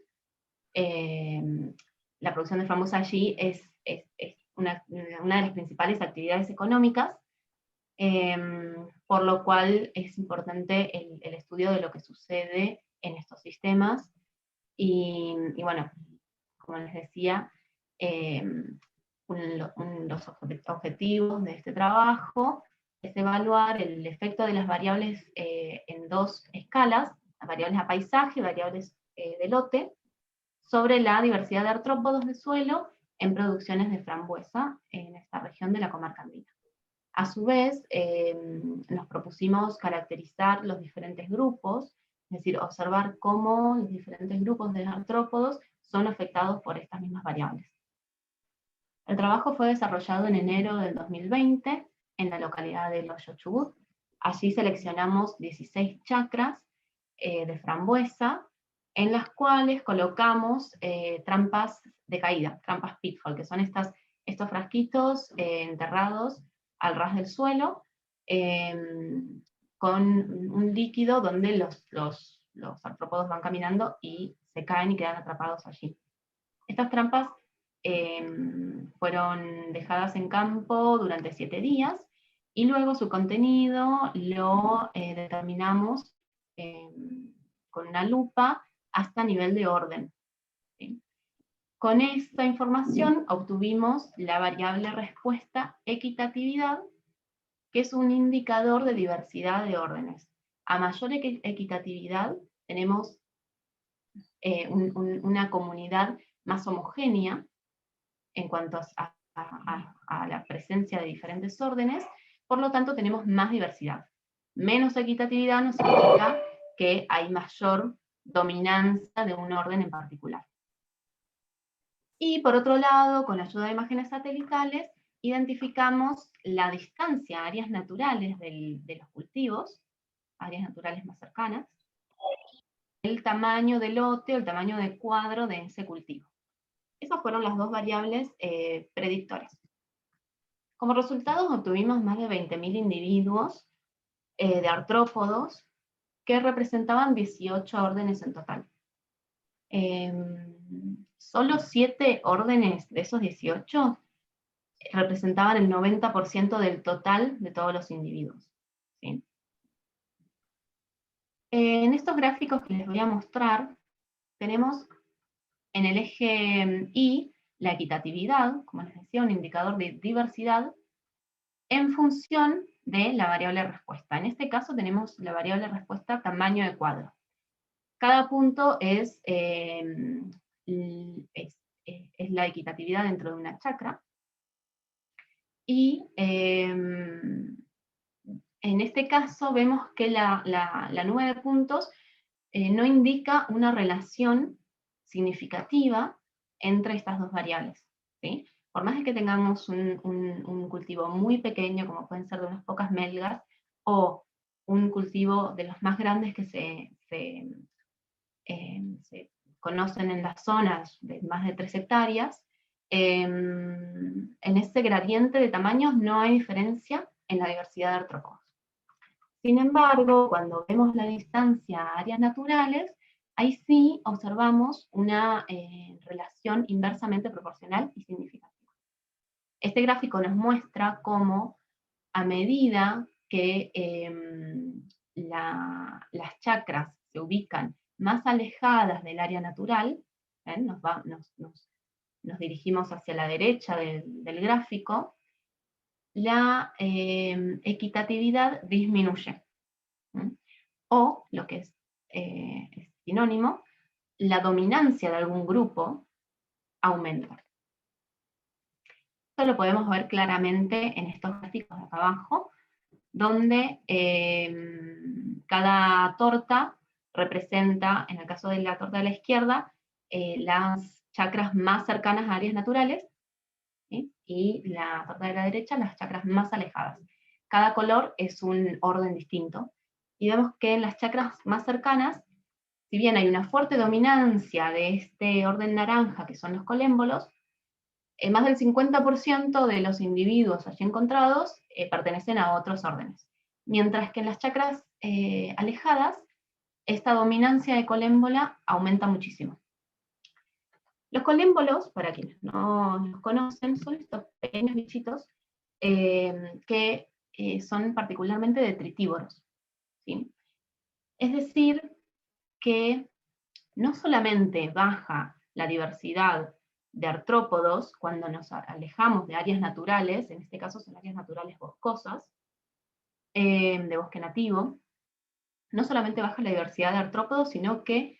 S6: La producción de frambuesa allí es una de las principales actividades económicas, por lo cual es importante el estudio de lo que sucede en estos sistemas. Y bueno, como les decía, los objetivos de este trabajo es evaluar el efecto de las variables en dos escalas, las variables a paisaje y variables de lote, sobre la diversidad de artrópodos de suelo en producciones de frambuesa en esta región de la comarca andina. A su vez, nos propusimos caracterizar los diferentes grupos, es decir, observar cómo los diferentes grupos de artrópodos son afectados por estas mismas variables. El trabajo fue desarrollado en enero del 2020 en la localidad de Loyo Chubut. Allí seleccionamos 16 chacras de frambuesa, en las cuales colocamos trampas de caída, trampas pitfall, que son estos frasquitos enterrados al ras del suelo, con un líquido donde los artrópodos van caminando y se caen y quedan atrapados allí. Estas trampas fueron dejadas en campo durante 7 días, y luego su contenido lo determinamos con una lupa hasta nivel de orden. ¿Sí? Con esta información obtuvimos la variable respuesta equitatividad, que es un indicador de diversidad de órdenes. A mayor equitatividad tenemos una comunidad más homogénea en cuanto a la presencia de diferentes órdenes, por lo tanto tenemos más diversidad. Menos equitatividad no significa que hay mayor dominancia de un orden en particular. Y por otro lado, con la ayuda de imágenes satelitales, identificamos la distancia a áreas naturales de los cultivos, áreas naturales más cercanas, el tamaño de lote o el tamaño de cuadro de ese cultivo. Esas fueron las dos variables predictoras. Como resultado obtuvimos más de 20.000 individuos de artrópodos que representaban 18 órdenes en total. Solo 7 órdenes de esos 18 representaban el 90% del total de todos los individuos. ¿Sí? En estos gráficos que les voy a mostrar, tenemos en el eje Y la equitatividad, como les decía, un indicador de diversidad, en función de la variable respuesta. En este caso tenemos la variable respuesta tamaño de cuadro. Cada punto es la equitatividad dentro de una chacra, y en este caso vemos que la nube de puntos no indica una relación significativa entre estas dos variables. ¿Sí? Por más de que tengamos un cultivo muy pequeño, como pueden ser de unas pocas melgas, o un cultivo de los más grandes que se conocen en las zonas de más de 3 hectáreas, en este gradiente de tamaños no hay diferencia en la diversidad de artrópodos. Sin embargo, cuando vemos la distancia a áreas naturales, ahí sí observamos una relación inversamente proporcional y significativa. Este gráfico nos muestra cómo, a medida que las chacras se ubican más alejadas del área natural, nos dirigimos hacia la derecha del gráfico, la equitatividad disminuye. O, lo que es sinónimo, la dominancia de algún grupo aumenta. Esto lo podemos ver claramente en estos gráficos de acá abajo, donde cada torta representa, en el caso de la torta de la izquierda, las chakras más cercanas a áreas naturales, ¿sí? Y la torta de la derecha, las chakras más alejadas. Cada color es un orden distinto. Y vemos que en las chakras más cercanas, si bien hay una fuerte dominancia de este orden naranja, que son los colémbolos, más del 50% de los individuos allí encontrados pertenecen a otros órdenes. Mientras que en las chakras alejadas, esta dominancia de colémbola aumenta muchísimo. Los colémbolos, para quienes no los conocen, son estos pequeños bichitos que son particularmente detritívoros, ¿sí? Es decir, que no solamente baja la diversidad de artrópodos cuando nos alejamos de áreas naturales, en este caso son áreas naturales boscosas, de bosque nativo, no solamente baja la diversidad de artrópodos, sino que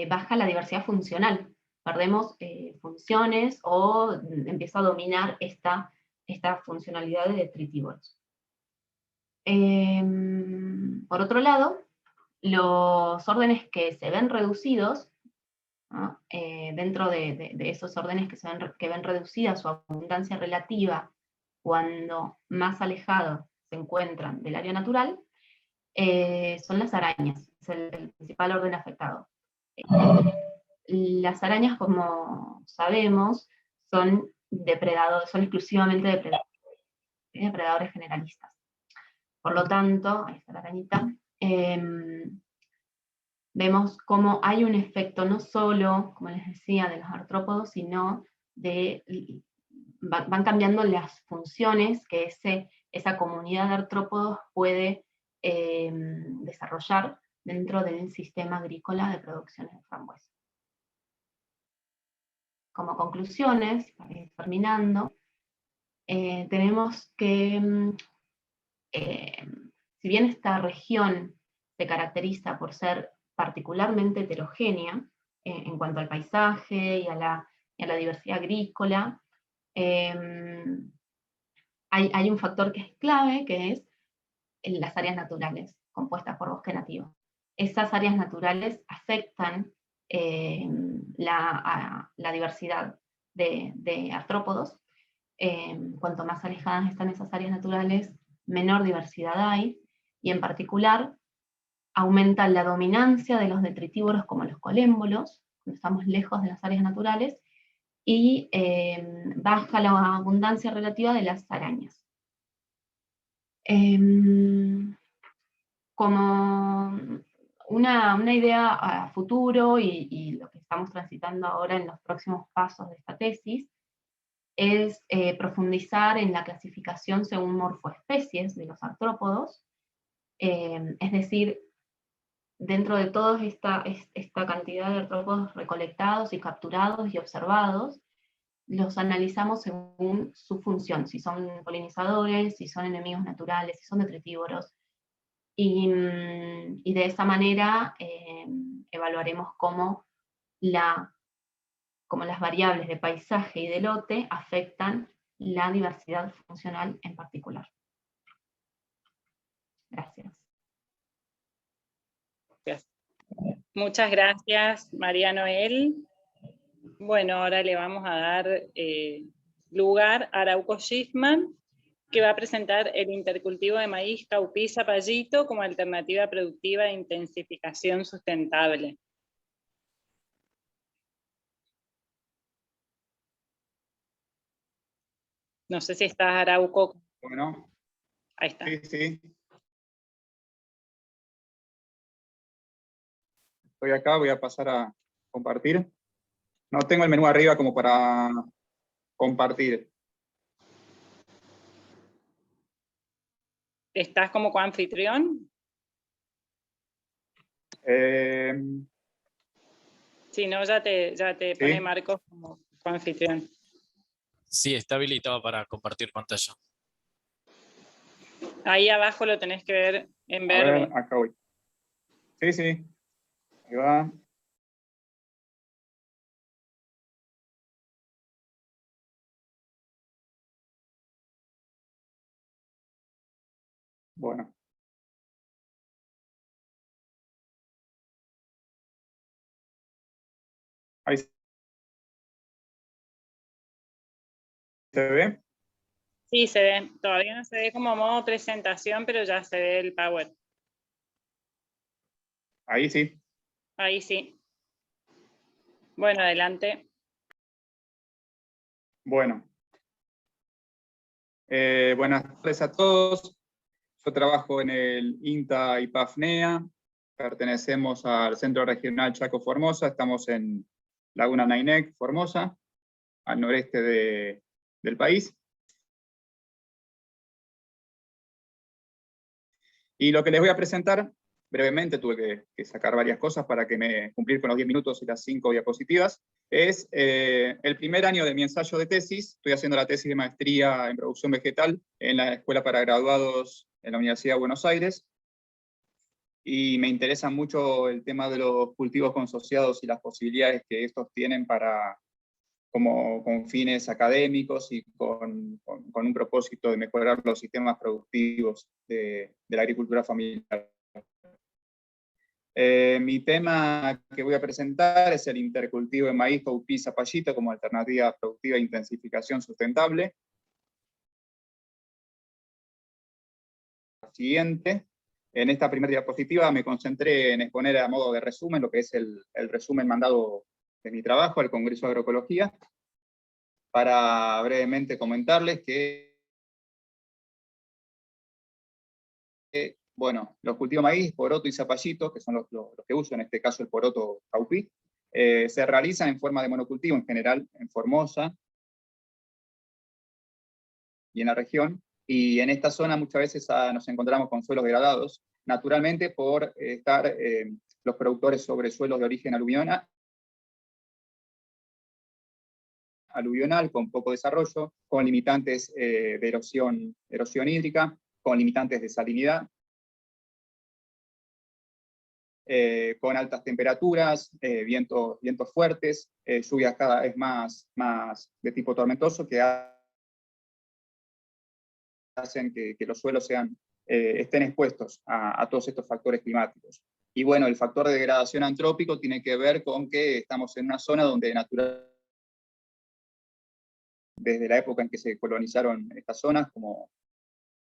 S6: baja la diversidad funcional. Perdemos funciones o empieza a dominar esta funcionalidad de detritívoros. Por otro lado, los órdenes que se ven reducidos, ¿no? Dentro de esos órdenes que ven reducida su abundancia relativa cuando más alejados se encuentran del área natural, son las arañas, es el principal orden afectado. Las arañas, como sabemos, son depredadores, son exclusivamente depredadores generalistas. Por lo tanto, ahí está la arañita, vemos cómo hay un efecto no solo, como les decía, de los artrópodos, sino van cambiando las funciones que esa comunidad de artrópodos puede desarrollar dentro del sistema agrícola de producciones de frambuesa. Como conclusiones, para ir terminando, tenemos que, si bien esta región se caracteriza por ser particularmente heterogénea en cuanto al paisaje y a la diversidad agrícola, hay un factor que es clave, que es las áreas naturales compuestas por bosque nativo. Esas áreas naturales afectan la diversidad de artrópodos. Cuanto más alejadas están esas áreas naturales, menor diversidad hay, y en particular aumenta la dominancia de los detritívoros como los colémbolos, cuando estamos lejos de las áreas naturales, y baja la abundancia relativa de las arañas. Como una idea a futuro y lo que estamos transitando ahora en los próximos pasos de esta tesis, es profundizar en la clasificación según morfoespecies de los artrópodos, es decir, dentro de toda esta cantidad de artrópodos recolectados y capturados y observados, los analizamos según su función, si son polinizadores, si son enemigos naturales, si son detritívoros, y de esa manera evaluaremos cómo las variables de paisaje y de lote afectan la diversidad funcional en particular. Gracias.
S2: Muchas gracias, María Noel. Bueno, ahora le vamos a dar lugar a Arauco Schiffman, que va a presentar el intercultivo de maíz Caupi-Zapallito como alternativa productiva de intensificación sustentable. No sé si estás, Arauco.
S7: Bueno.
S2: Ahí está.
S7: Sí, sí. Estoy acá, voy a pasar a compartir. No tengo el menú arriba como para compartir.
S2: ¿Estás como coanfitrión? Si no, ya te
S7: ¿sí?
S2: pone Marcos como coanfitrión.
S5: Sí, está habilitado para compartir pantalla.
S2: Ahí abajo lo tenés que ver en
S7: A
S2: verde.
S7: ver, acá voy. Sí, sí. Ahí va. Bueno. Ahí se ve.
S2: Sí, se ve. Todavía no se ve como modo presentación, pero ya se ve el Power.
S7: Ahí sí.
S2: Ahí sí. Bueno, adelante.
S7: Bueno. Buenas tardes a todos. Yo trabajo en el INTA y PAFNEA. Pertenecemos al Centro Regional Chaco Formosa. Estamos en Laguna Nainec, Formosa, al noreste del país. Y lo que les voy a presentar, brevemente, tuve que sacar varias cosas para cumplir con los 10 minutos y las 5 diapositivas, es el primer año de mi ensayo de tesis. Estoy haciendo la tesis de maestría en producción vegetal en la Escuela para Graduados en la Universidad de Buenos Aires, y me interesa mucho el tema de los cultivos consociados y las posibilidades que estos tienen con fines académicos y con un propósito de mejorar los sistemas productivos de la agricultura familiar. Mi tema que voy a presentar es el intercultivo de maíz, caupí, zapallito como alternativa productiva e intensificación sustentable. Siguiente. En esta primera diapositiva me concentré en exponer a modo de resumen lo que es el resumen mandado de mi trabajo al Congreso de Agroecología, para brevemente comentarles que bueno, los cultivos de maíz, poroto y zapallito, que son los que uso, en este caso el poroto caupí, se realizan en forma de monocultivo en general en Formosa y en la región, y en esta zona muchas veces nos encontramos con suelos degradados, naturalmente por estar los productores sobre suelos de origen aluvional con poco desarrollo, con limitantes de erosión hídrica, con limitantes de salinidad, con altas temperaturas, vientos fuertes, lluvias cada vez más de tipo tormentoso, que hacen que los suelos estén expuestos a todos estos factores climáticos. Y bueno, el factor de degradación antrópico tiene que ver con que estamos en una zona donde desde la época en que se colonizaron estas zonas, como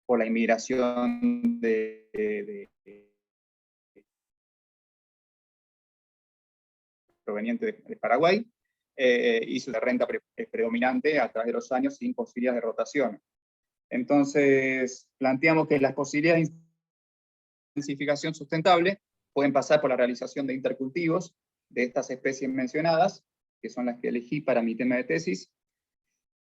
S7: por la inmigración proveniente de Paraguay, hizo la renta predominante a través de los años sin posibilidades de rotación. Entonces, planteamos que las posibilidades de intensificación sustentable pueden pasar por la realización de intercultivos de estas especies mencionadas, que son las que elegí para mi tema de tesis,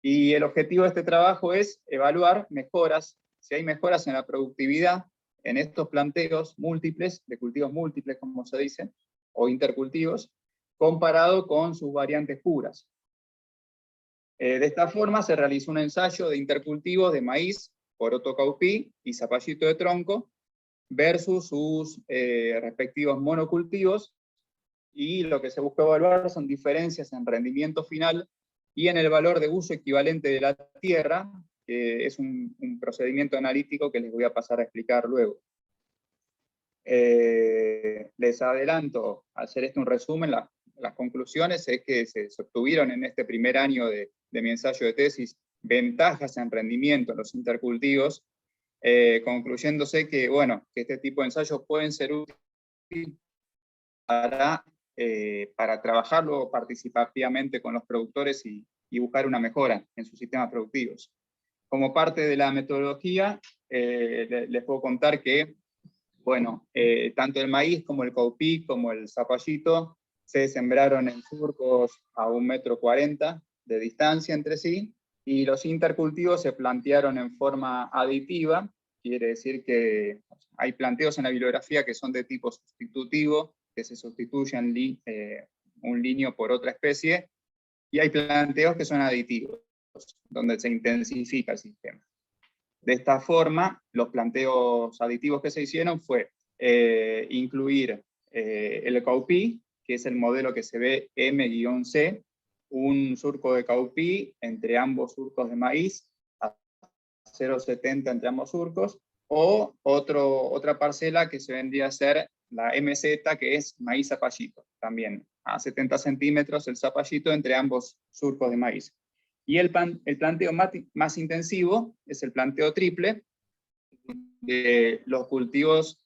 S7: y el objetivo de este trabajo es evaluar mejoras, si hay mejoras en la productividad en estos planteos múltiples, de cultivos múltiples, como se dice, o intercultivos, comparado con sus variantes puras. De esta forma se realizó un ensayo de intercultivos de maíz, poroto caupí y zapallito de tronco, versus sus respectivos monocultivos, y lo que se buscó evaluar son diferencias en rendimiento final y en el valor de uso equivalente de la tierra, que es un procedimiento analítico que les voy a pasar a explicar luego. Les adelanto, al hacer esto un resumen, las conclusiones es que se obtuvieron en este primer año de mi ensayo de tesis ventajas en rendimiento en los intercultivos, concluyéndose que, bueno, que este tipo de ensayos pueden ser útiles para trabajarlo participativamente con los productores y buscar una mejora en sus sistemas productivos. Como parte de la metodología, les puedo contar que, bueno, tanto el maíz como el caupí como el zapallito se sembraron en surcos a 1,40 m de distancia entre sí, y los intercultivos se plantearon en forma aditiva. Quiere decir que hay planteos en la bibliografía que son de tipo sustitutivo, que se sustituyen un lignio por otra especie, y hay planteos que son aditivos. donde se intensifica el sistema. De esta forma, los planteos aditivos que se hicieron fue incluir el Caupí, que es el modelo que se ve M-C, un surco de Caupí entre ambos surcos de maíz, a 0,70 entre ambos surcos, o otra parcela que se vendría a ser la MZ, que es maíz zapallito, también a 70 centímetros el zapallito entre ambos surcos de maíz. Y el planteo más intensivo es el planteo triple, que los cultivos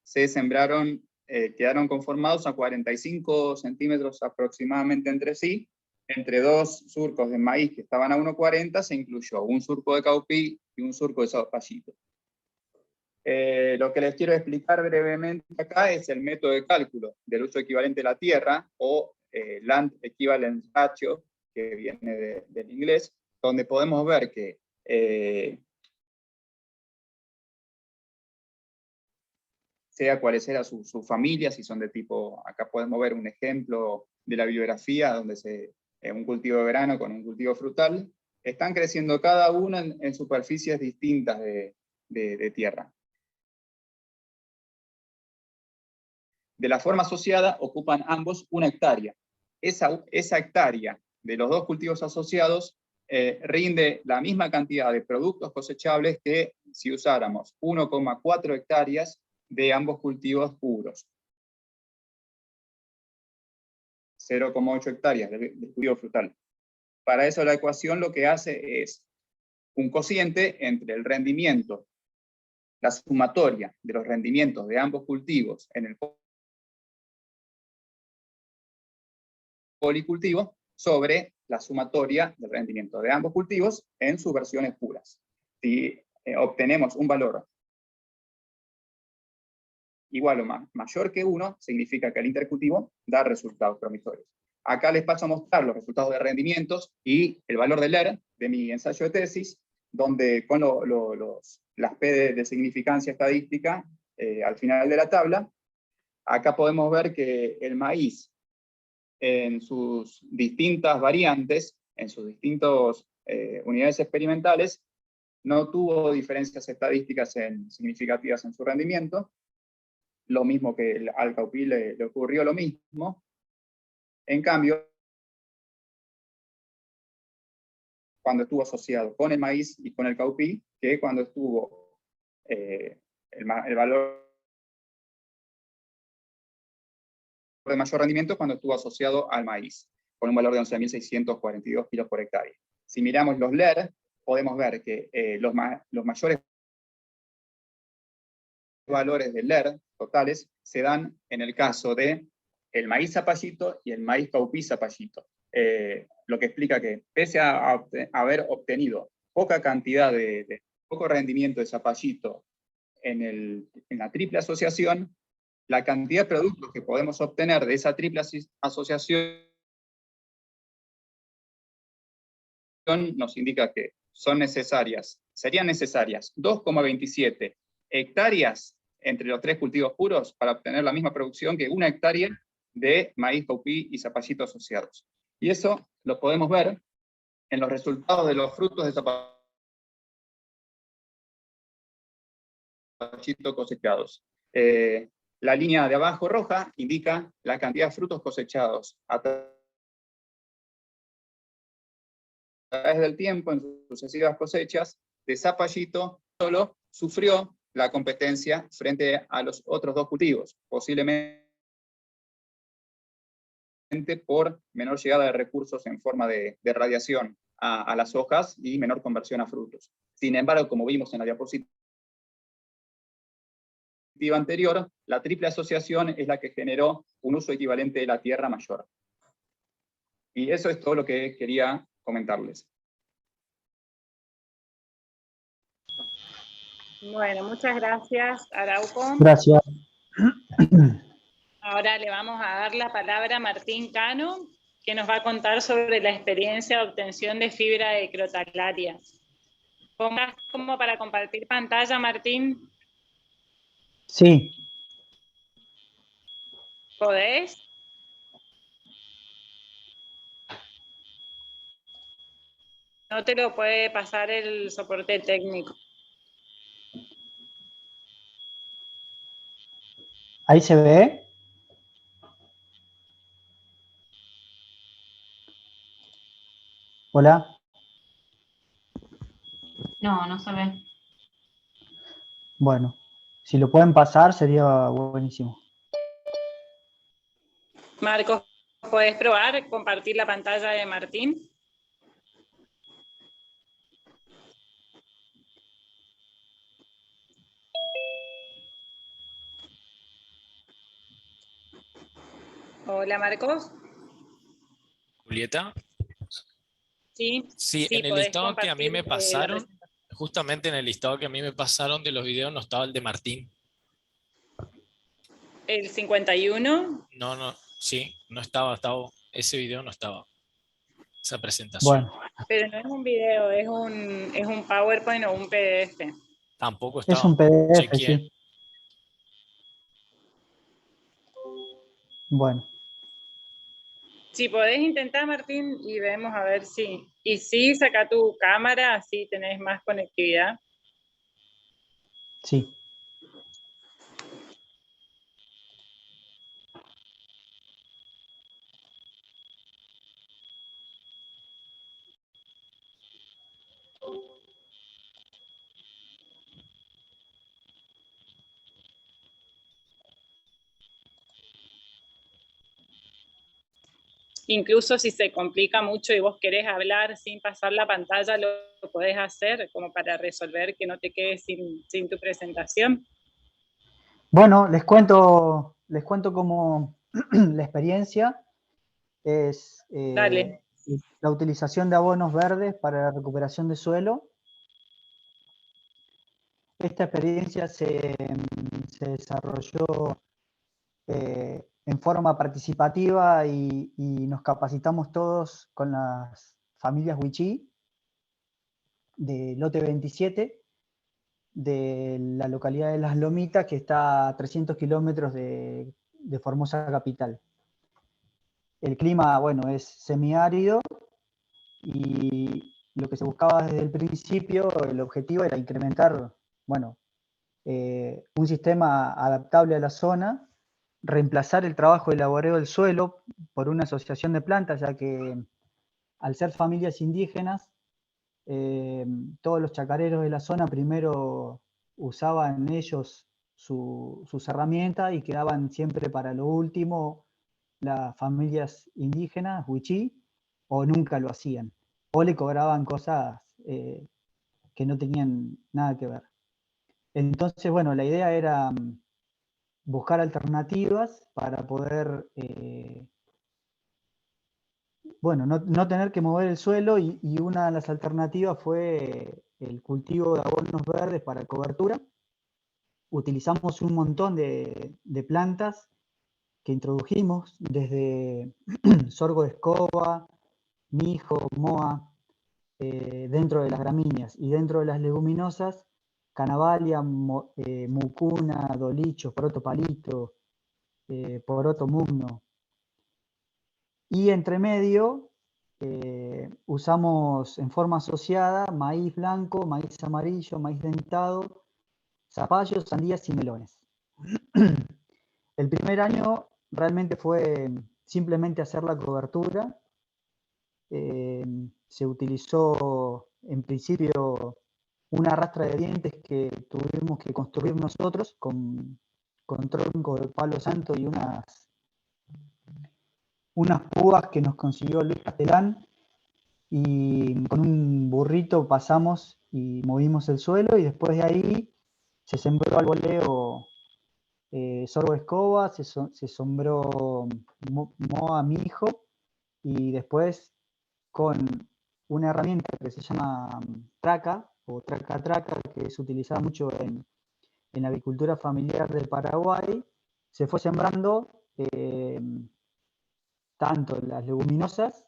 S7: se sembraron, quedaron conformados a 45 centímetros aproximadamente entre sí, entre dos surcos de maíz que estaban a 1,40 se incluyó un surco de Caupí y un surco de zapallito. Lo que les quiero explicar brevemente acá es el método de cálculo del uso equivalente de la tierra, o Land Equivalence Ratio, que viene del inglés, donde podemos ver que sea cual sea su familia, si son de tipo, acá podemos ver un ejemplo de la bibliografía, donde un cultivo de grano con un cultivo frutal, están creciendo cada uno en superficies distintas de tierra. De la forma asociada ocupan ambos 1 hectárea. Esa hectárea de los dos cultivos asociados rinde la misma cantidad de productos cosechables que si usáramos 1,4 hectáreas de ambos cultivos puros. 0,8 hectáreas del cultivo frutal. Para eso la ecuación lo que hace es un cociente entre el rendimiento, la sumatoria de los rendimientos de ambos cultivos en el policultivo sobre la sumatoria del rendimiento de ambos cultivos en sus versiones puras. Si obtenemos un valor igual o mayor que 1, significa que el intercultivo da resultados promisorios. Acá les paso a mostrar los resultados de rendimientos y el valor del ER de mi ensayo de tesis, donde con las P de significancia estadística al final de la tabla, acá podemos ver que el maíz en sus distintas variantes, en sus distintas unidades experimentales, no tuvo diferencias estadísticas significativas en su rendimiento, lo mismo que al Caupí le ocurrió lo mismo. En cambio, cuando estuvo asociado con el maíz y con el Caupí, que cuando estuvo el valor de mayor rendimiento cuando estuvo asociado al maíz, con un valor de 11.642 kilos por hectárea. Si miramos los LER, podemos ver que los mayores valores de LER totales se dan en el caso de el maíz zapallito y el maíz Caupí zapallito. Lo que explica que, pese a haber obtenido poca cantidad poco rendimiento de zapallito en la triple asociación, la cantidad de productos que podemos obtener de esa triple asociación nos indica que serían necesarias 2,27 hectáreas entre los tres cultivos puros para obtener la misma producción que 1 hectárea de maíz Caupí y zapallito asociados. Y eso lo podemos ver en los resultados de los frutos de zapallito cosechados. La línea de abajo roja indica la cantidad de frutos cosechados a través del tiempo en sucesivas cosechas de zapallito. Solo sufrió la competencia frente a los otros dos cultivos, posiblemente por menor llegada de recursos en forma de radiación a las hojas y menor conversión a frutos. Sin embargo, como vimos en la diapositiva anterior, la triple asociación es la que generó un uso equivalente de la tierra mayor. Y eso es todo lo que quería comentarles.
S2: Bueno, muchas gracias, Arauco.
S8: Gracias.
S2: Ahora le vamos a dar la palabra a Martín Cano, que nos va a contar sobre la experiencia de obtención de fibra de crotalaria. ¿Pongas como para compartir pantalla, Martín?
S8: Sí.
S2: ¿Podés? no te lo puede pasar el soporte técnico.
S8: ¿Ahí se ve? Hola.
S6: No, no se ve.
S8: Bueno, si lo pueden pasar sería buenísimo.
S2: Marcos, ¿puedes probar compartir la pantalla de Martín? Hola, Marcos.
S5: Julieta.
S2: Sí,
S5: Sí,
S2: sí,
S5: en el
S2: podés
S5: listado que a mí
S2: compartir
S5: me
S2: la
S5: pasaron,
S2: presentación.
S5: justamente en el listado que a mí me pasaron de los videos no estaba el de Martín.
S2: El 51.
S5: No, no, sí, no estaba, ese video no estaba, esa presentación.
S8: Bueno,
S2: Pero no es un video, es un PowerPoint o un PDF.
S5: Tampoco
S8: es
S5: estaba.
S8: un PDF,
S5: Chequeé.
S8: sí. Bueno,
S2: Si podés intentar, Martín, y vemos a ver si... Y sí, saca tu cámara, así tenés más conectividad.
S8: sí.
S2: Incluso si se complica mucho y vos querés hablar sin pasar la pantalla, lo podés hacer como para resolver que no te quedes sin tu presentación.
S8: Bueno, les cuento cómo la experiencia es
S2: Dale.
S8: la utilización de abonos verdes para la recuperación de suelo. Esta experiencia se desarrolló en forma participativa y nos capacitamos todos con las familias Wichí de lote 27 de la localidad de Las Lomitas, que está a 300 kilómetros de Formosa capital. El clima, bueno, es semiárido y lo que se buscaba desde el principio, el objetivo era incrementar, bueno, un sistema adaptable a la zona, reemplazar el trabajo de laboreo del suelo por una asociación de plantas, ya que al ser familias indígenas, todos los chacareros de la zona primero usaban ellos sus herramientas y quedaban siempre para lo último las familias indígenas, Wichí, o nunca lo hacían, o le cobraban cosas que no tenían nada que ver. Entonces, bueno, la idea era buscar alternativas para poder, bueno, no tener que mover el suelo y una de las alternativas fue el cultivo de abonos verdes para cobertura. Utilizamos un montón de plantas que introdujimos, desde sorgo de escoba, mijo, moa, dentro de las gramíneas, y dentro de las leguminosas, canavalia, mucuna, dolicho, poroto palito, poroto mugno. Y entre medio usamos en forma asociada maíz blanco, maíz amarillo, maíz dentado, zapallos, sandías y melones. El primer año realmente fue simplemente hacer la cobertura. Se utilizó en principio una rastra de dientes que tuvimos que construir nosotros con tronco de palo santo y unas púas que nos consiguió Luis Castelán, y con un burrito pasamos y movimos el suelo, y después de ahí se sembró al voleo sorgo de escoba, se sembró moa mijo, y después con una herramienta que se llama traca o traca, que es utilizada mucho en la agricultura familiar del Paraguay, se fue sembrando tanto las leguminosas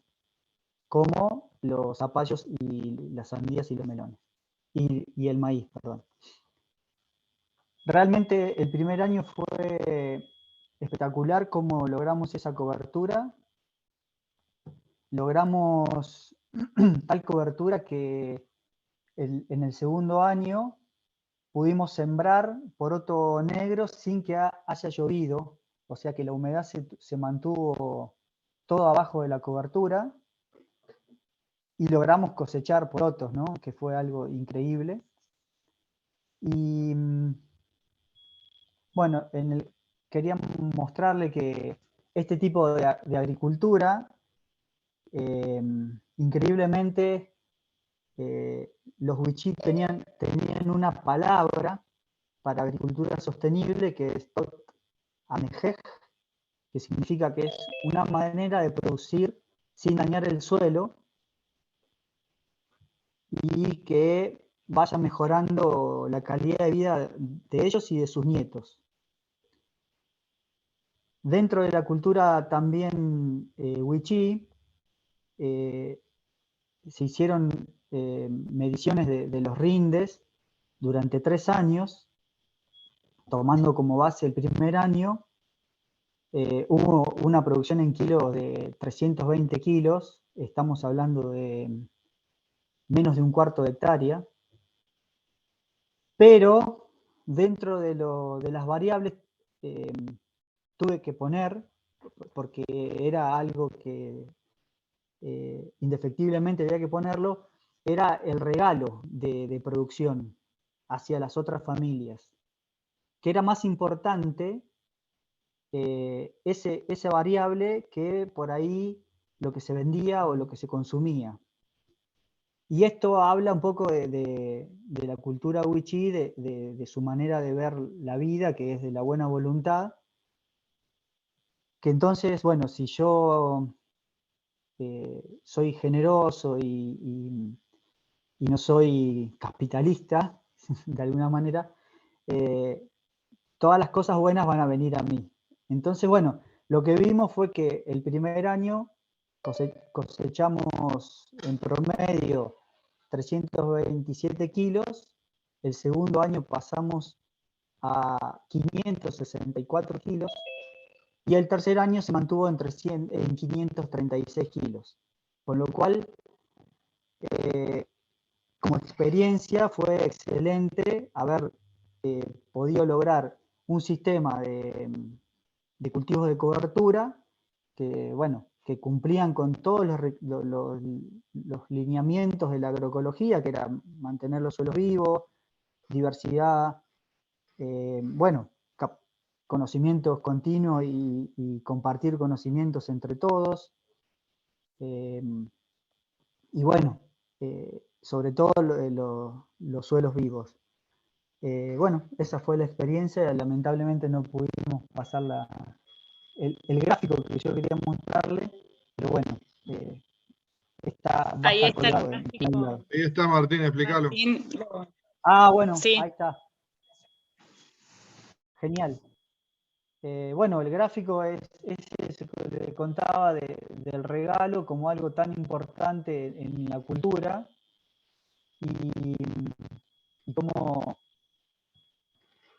S8: como los zapallos y las sandías y los melones, y el maíz, perdón. Realmente el primer año fue espectacular cómo logramos esa cobertura. logramos tal cobertura que en el segundo año pudimos sembrar poroto negro sin que haya llovido, o sea que la humedad se mantuvo todo abajo de la cobertura y logramos cosechar porotos, ¿no? Que fue algo increíble. Y bueno, quería mostrarle que este tipo de agricultura, increíblemente, los wichí tenían una palabra para agricultura sostenible que es Tot Amejej, que significa que es una manera de producir sin dañar el suelo y que vaya mejorando la calidad de vida de ellos y de sus nietos. Dentro de la cultura también wichí, se hicieron mediciones de los rindes durante 3 años, tomando como base el primer año. Hubo una producción en kilos de 320 kilos, estamos hablando de menos de 1/4 de hectárea, pero dentro de las variables tuve que poner, porque era algo que indefectiblemente había que ponerlo, era el regalo de producción hacia las otras familias, que era más importante esa variable que por ahí lo que se vendía o lo que se consumía. Y esto habla un poco de la cultura wichí, de su manera de ver la vida, que es de la buena voluntad, que entonces, bueno, si yo soy generoso y no soy capitalista, de alguna manera, todas las cosas buenas van a venir a mí. Entonces, bueno, lo que vimos fue que el primer año cosechamos en promedio 327 kilos, el segundo año pasamos a 564 kilos y el tercer año se mantuvo en 536 kilos. Con lo cual, como experiencia fue excelente haber podido lograr un sistema de cultivos de cobertura que, bueno, que cumplían con todos los lineamientos de la agroecología, que era mantener los suelos vivos, diversidad, bueno, conocimientos continuos y compartir conocimientos entre todos. Y bueno, sobre todo los suelos vivos. Bueno, esa fue la experiencia. Lamentablemente no pudimos pasar el gráfico que yo quería mostrarle, pero bueno, va a
S2: Ahí
S8: estar
S2: está el
S8: colgado
S2: gráfico.
S9: Ahí está, Martín, explícalo.
S2: Martín,
S8: bueno,
S2: sí.
S8: Ahí está. Genial. Bueno, el gráfico es ese que le contaba del regalo como algo tan importante en la cultura y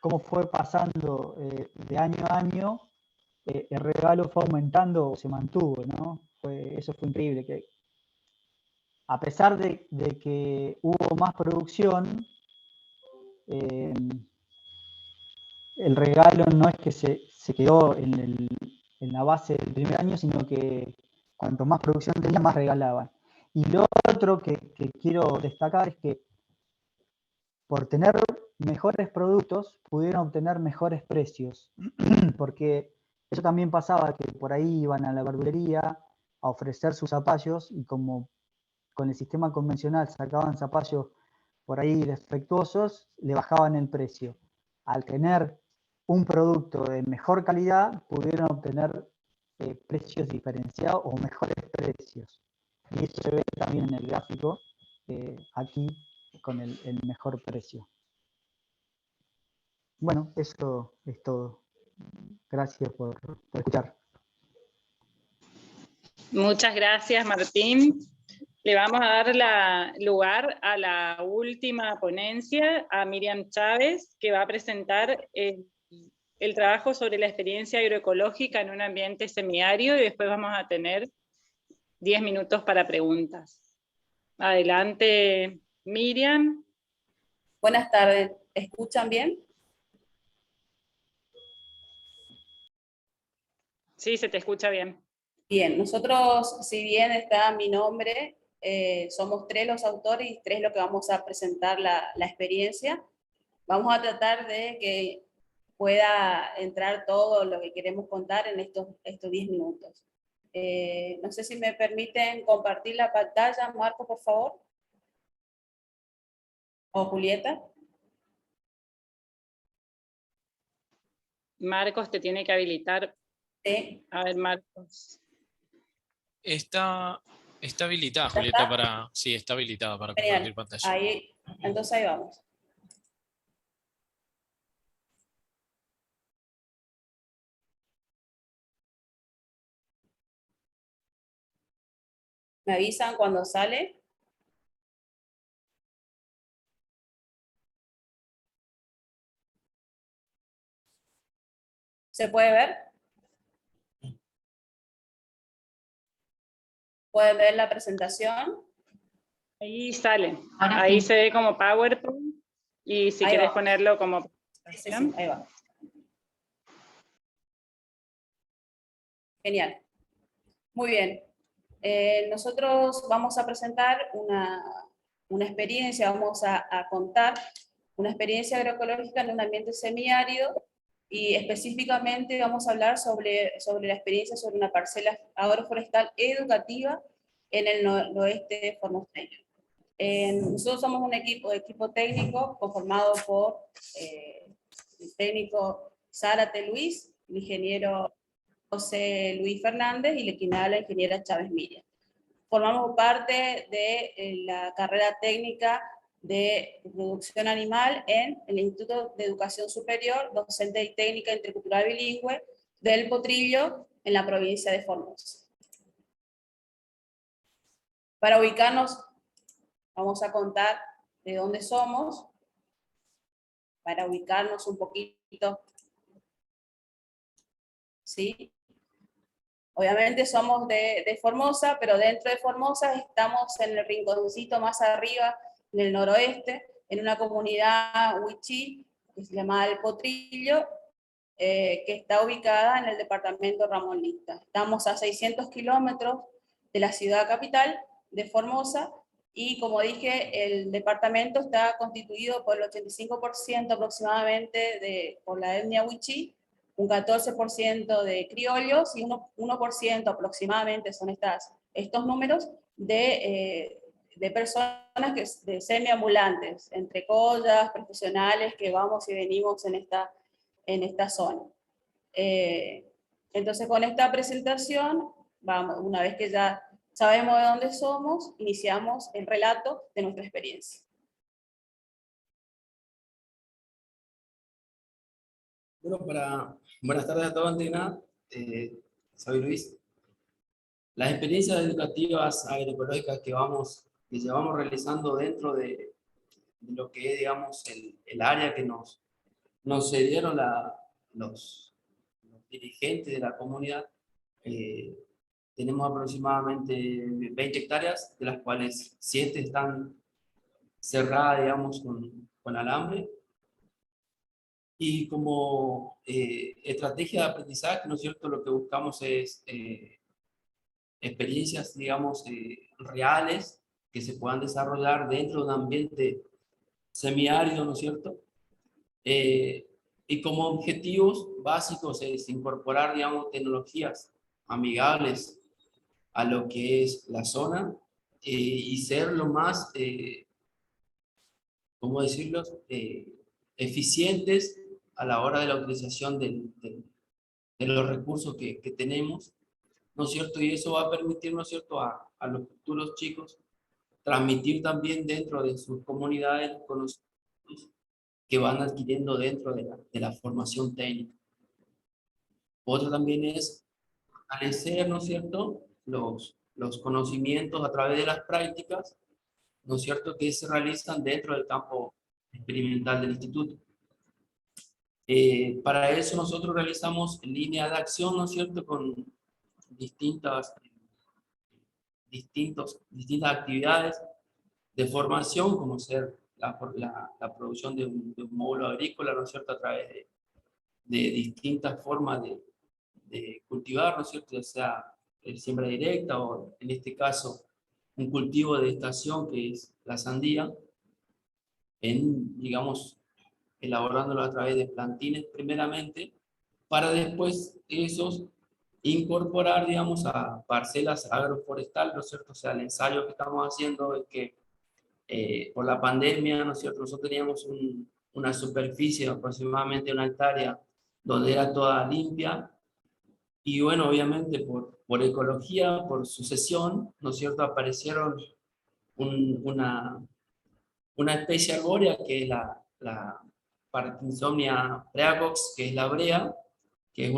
S8: cómo fue pasando de año a año, el regalo fue aumentando o se mantuvo, ¿no? Eso fue increíble, que a pesar de que hubo más producción, el regalo no es que se quedó en la base del primer año, sino que cuanto más producción tenía, más regalaban. Y lo otro que quiero destacar es que por tener mejores productos pudieron obtener mejores precios, porque eso también pasaba, que por ahí iban a la verdulería a ofrecer sus zapallos y como con el sistema convencional sacaban zapallos por ahí defectuosos, le bajaban el precio. Al tener un producto de mejor calidad, pudieron obtener precios diferenciados o mejores precios. Y eso se ve también en el gráfico, aquí con el mejor precio. Bueno, eso es todo. Gracias por escuchar.
S2: Muchas gracias, Martín. Le vamos a dar lugar a la última ponencia, a Miriam Chávez, que va a presentar el trabajo sobre la experiencia agroecológica en un ambiente semiárido, y después vamos a tener 10 minutos para preguntas. Adelante, Miriam.
S9: Buenas tardes, ¿escuchan bien?
S2: Sí, se te escucha bien.
S9: Bien, nosotros, si bien está mi nombre, somos 3 los autores y 3 los que vamos a presentar la experiencia. Vamos a tratar de que pueda entrar todo lo que queremos contar en estos 10 minutos. No sé si me permiten compartir la pantalla, Marco, por favor. O Julieta.
S2: Marcos te tiene que habilitar.
S9: Sí.
S2: A ver, Marcos.
S5: Está habilitada, Julieta, para... Sí, está habilitada para compartir pantalla.
S9: Ahí, entonces ahí vamos. ¿Me avisan cuando sale? ¿Se puede ver? ¿Pueden ver la presentación?
S2: Ahí sale.
S6: Ahora
S2: Ahí
S6: sí.
S2: se ve como PowerPoint. Y si
S9: Ahí
S2: quieres
S9: va.
S2: ponerlo como
S9: Sí,
S2: presentación.
S9: ahí va. Genial. Muy bien. Nosotros vamos a presentar una experiencia, vamos a contar una experiencia agroecológica en un ambiente semiárido y específicamente vamos a hablar sobre la experiencia sobre una parcela agroforestal educativa en el noroeste formoseño. Nosotros somos un equipo técnico conformado por el técnico Zárate Luis, el ingeniero José Luis Fernández y la ingeniera Chávez Miriam. Formamos parte de la carrera técnica de producción animal en el Instituto de Educación Superior, docente y técnica intercultural bilingüe del Potrillo, en la provincia de Formosa. Para ubicarnos, vamos a contar de dónde somos, para ubicarnos un poquito, ¿sí? Obviamente somos de Formosa, pero dentro de Formosa estamos en el rinconcito más arriba, en el noroeste, en una comunidad wichí, que se llama El Potrillo, que está ubicada en el departamento Ramón Lista. Estamos a 600 kilómetros de la ciudad capital, de Formosa, y como dije, el departamento está constituido por el 85% aproximadamente por la etnia wichí, un 14% de criollos y 1% aproximadamente son estos números de personas de semiambulantes, entre collas, profesionales que vamos y venimos en esta zona. Entonces con esta presentación, una vez que ya sabemos de dónde somos, iniciamos el relato de nuestra experiencia.
S10: Bueno, buenas tardes a todos, antes que nada. Soy Luis. Las experiencias educativas agroecológicas que llevamos realizando dentro de lo que es, digamos, el área que nos cedieron los dirigentes de la comunidad, tenemos aproximadamente 20 hectáreas, de las cuales 7 están cerradas, digamos, con alambre. Y como estrategia de aprendizaje, ¿no es cierto?, lo que buscamos es experiencias, digamos, reales que se puedan desarrollar dentro de un ambiente semiárido, ¿no es cierto? Y como objetivos básicos es incorporar, digamos, tecnologías amigables a lo que es la zona y ser lo más, ¿cómo decirlo?, eficientes a la hora de la utilización de los recursos que tenemos, ¿no es cierto? Y eso va a permitir, ¿no es cierto?, a los futuros chicos transmitir también dentro de sus comunidades los conocimientos que van adquiriendo dentro de la formación técnica. Otro también es fortalecer, ¿no es cierto?, los conocimientos a través de las prácticas, ¿no es cierto?, que se realizan dentro del campo experimental del instituto. Para eso nosotros realizamos líneas de acción, ¿no es cierto?, con distintas distintas actividades de formación, como ser la producción de un módulo agrícola, ¿no es cierto?, a través de distintas formas de cultivar, ¿no es cierto?, ya sea siembra directa o, en este caso, un cultivo de estación que es la sandía, digamos, elaborándolo a través de plantines primeramente, para después esos incorporar, digamos, a parcelas agroforestales, ¿no es cierto? O sea, el ensayo que estamos haciendo es que por la pandemia, ¿no es cierto?, nosotros teníamos una superficie de aproximadamente 1 hectárea donde era toda limpia, y bueno, obviamente por ecología, por sucesión, ¿no es cierto?, aparecieron una especie arbórea que es la Parkinsonia praecox, que es la brea, que es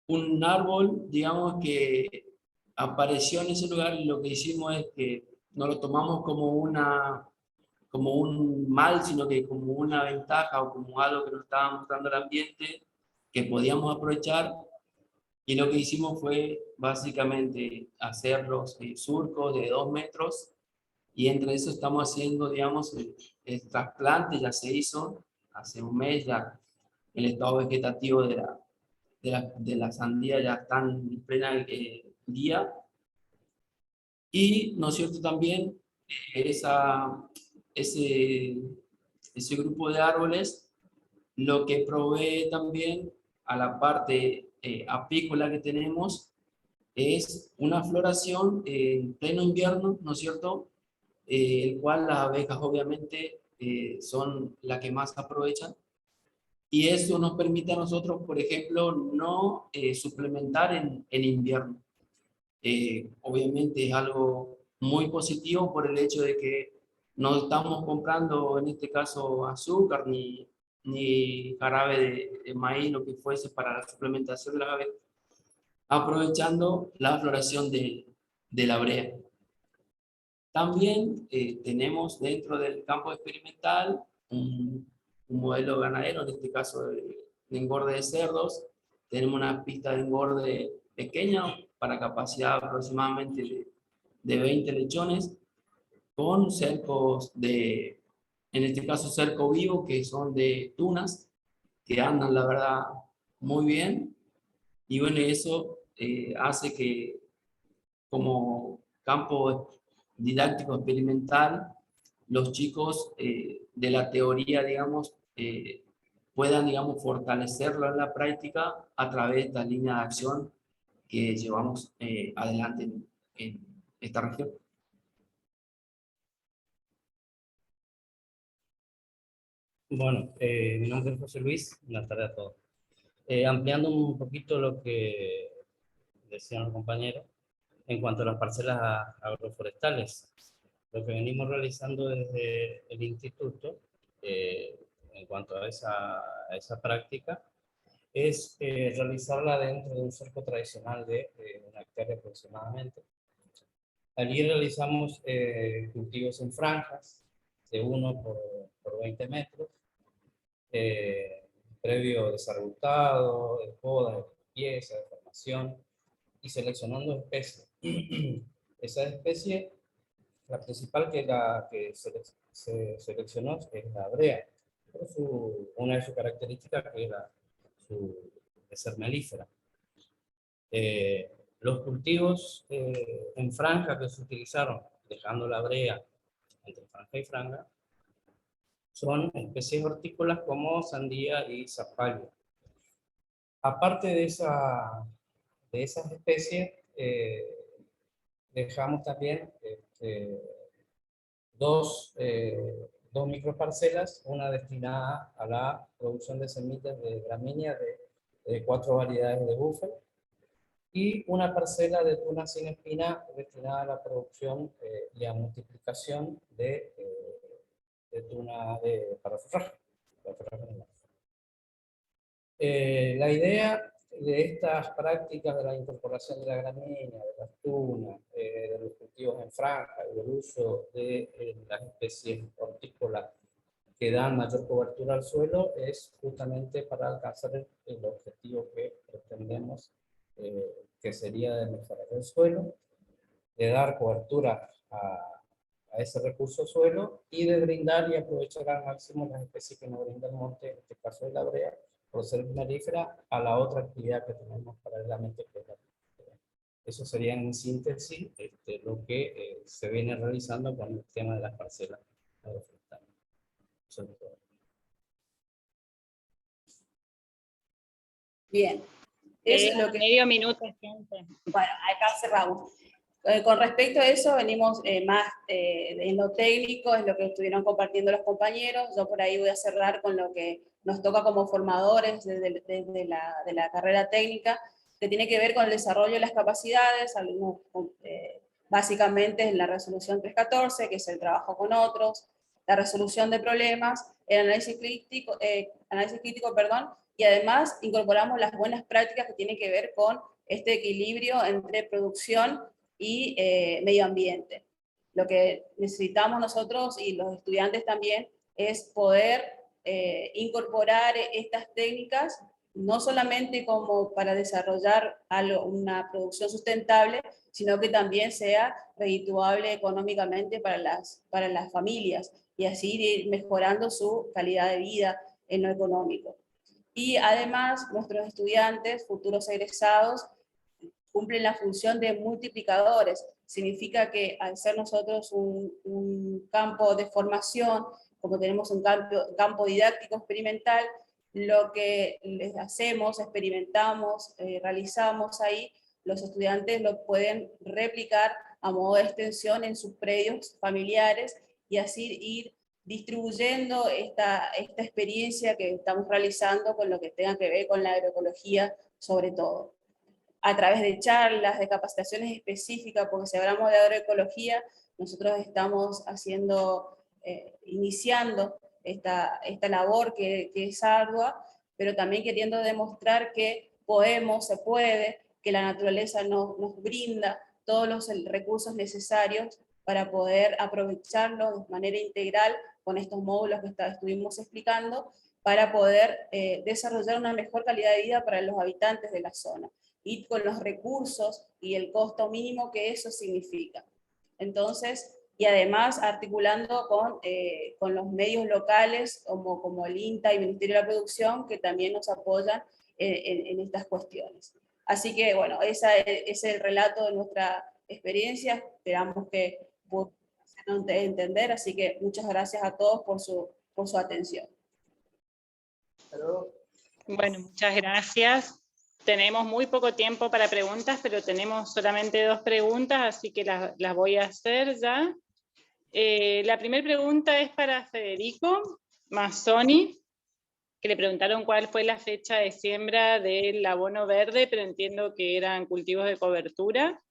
S10: un árbol, digamos, que apareció en ese lugar, y lo que hicimos es que no lo tomamos como un mal, sino que como una ventaja o como algo que nos estaba mostrando el ambiente, que podíamos aprovechar, y lo que hicimos fue básicamente hacer los surcos de 2 metros, y entre eso estamos haciendo, digamos, el trasplante ya se hizo hace un mes, ya el estado vegetativo de la sandía ya está en plena guía, y, ¿no es cierto?, también ese grupo de árboles lo que provee también a la parte apícola que tenemos es una floración en pleno invierno, ¿no es cierto?, el cual las abejas obviamente son las que más aprovechan, y eso nos permite a nosotros, por ejemplo, no suplementar en invierno. Obviamente es algo muy positivo por el hecho de que no estamos comprando, en este caso, azúcar ni jarabe de maíz, lo que fuese para la suplementación de las abejas, aprovechando la floración de la brea. También tenemos dentro del campo experimental un modelo ganadero, en este caso de engorde de cerdos. Tenemos una pista de engorde pequeña para capacidad aproximadamente de 20 lechones, con cercos en este caso cerco vivo, que son de tunas, que andan la verdad muy bien, y bueno, eso hace que como campo didáctico experimental, los chicos de la teoría, digamos, puedan, digamos, fortalecerlo en la práctica a través de esta línea de acción que llevamos adelante en esta región.
S11: Bueno, mi nombre es José Luis, buenas tardes a todos. Ampliando un poquito lo que decían los compañeros, en cuanto a las parcelas agroforestales, lo que venimos realizando desde el instituto, en cuanto a esa práctica, es realizarla dentro de un cerco tradicional de 1 hectárea aproximadamente. Allí realizamos cultivos en franjas de 1 por 20 metros, previo desarbustado, de poda, de limpieza, de formación, y seleccionando especies. Esa especie, la principal que se seleccionó es la brea, por una de sus características que es de ser melífera. Los cultivos en franja que se utilizaron, dejando la brea entre franja y franja, son especies hortícolas como sandía y zapallo. Aparte de esas especies, dejamos también dos microparcelas, una destinada a la producción de semillas de gramíneas de 4 variedades de búfalo, y una parcela de tuna sin espina destinada a la producción y a multiplicación de tuna para forraje. La idea de estas prácticas de la incorporación de la gramínea, de las tunas, de los cultivos en franja y del uso de las especies hortícolas que dan mayor cobertura al suelo es justamente para alcanzar el objetivo que pretendemos que sería de mejorar el suelo, de dar cobertura a ese recurso suelo y de brindar y aprovechar al máximo las especies que nos brinda el monte, en este caso de la brea, por ser melífera, a la otra actividad que tenemos paralelamente, que es la agricultura. Eso sería en síntesis lo que se viene realizando con el tema de las parcelas agroforestales. Sobre todo.
S9: Bien. Eso es lo que...
S2: Medio minuto, gente.
S9: Bueno, acá cerramos. Con respecto a eso, venimos más en lo técnico, es lo que estuvieron compartiendo los compañeros. Yo por ahí voy a cerrar con lo que nos toca como formadores desde la carrera técnica, que tiene que ver con el desarrollo de las capacidades, básicamente en la resolución 314, que es el trabajo con otros, la resolución de problemas, el análisis crítico, y además incorporamos las buenas prácticas que tienen que ver con este equilibrio entre producción y medio ambiente. Lo que necesitamos nosotros y los estudiantes también es poder incorporar estas técnicas no solamente como para desarrollar una producción sustentable, sino que también sea redituable económicamente para las familias y así ir mejorando su calidad de vida en lo económico. Y además nuestros estudiantes, futuros egresados, cumplen la función de multiplicadores. Significa que al ser nosotros un campo de formación, como tenemos un campo didáctico experimental, lo que les hacemos, experimentamos, realizamos ahí, los estudiantes lo pueden replicar a modo de extensión en sus predios familiares y así ir distribuyendo esta experiencia que estamos realizando con lo que tenga que ver con la agroecología sobre todo. A través de charlas, de capacitaciones específicas, porque si hablamos de agroecología, nosotros estamos iniciando esta labor que es ardua, pero también queriendo demostrar que se puede, que la naturaleza nos brinda todos los recursos necesarios para poder aprovecharlo de manera integral con estos módulos que estuvimos explicando, para poder desarrollar una mejor calidad de vida para los habitantes de la zona, y con los recursos y el costo mínimo que eso significa. Entonces, y además articulando con los medios locales como el INTA y Ministerio de la Producción, que también nos apoyan en estas cuestiones. Así que, bueno, ese es el relato de nuestra experiencia, esperamos que puedan entender, así que muchas gracias a todos por su atención.
S2: Bueno, muchas gracias. Tenemos muy poco tiempo para preguntas, pero tenemos solamente 2 preguntas, así que las voy a hacer ya. La primera pregunta es para Federico Mazzoni, que le preguntaron cuál fue la fecha de siembra del abono verde, pero entiendo que eran cultivos de cobertura.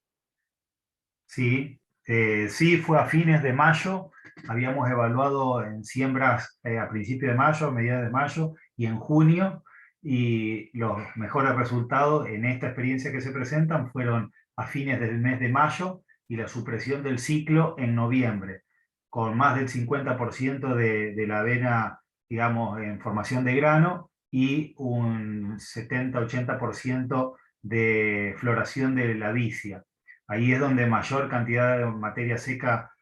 S3: Sí, sí, fue a fines de mayo. Habíamos evaluado en siembras a principios de mayo, a mediados de mayo y en junio, y los mejores resultados en esta experiencia que se presentan fueron a fines del mes de mayo y la supresión del ciclo en noviembre, con más del 50% de la avena, digamos, en formación de grano y un 70-80% de floración de la vicia. Ahí es donde mayor cantidad de materia seca,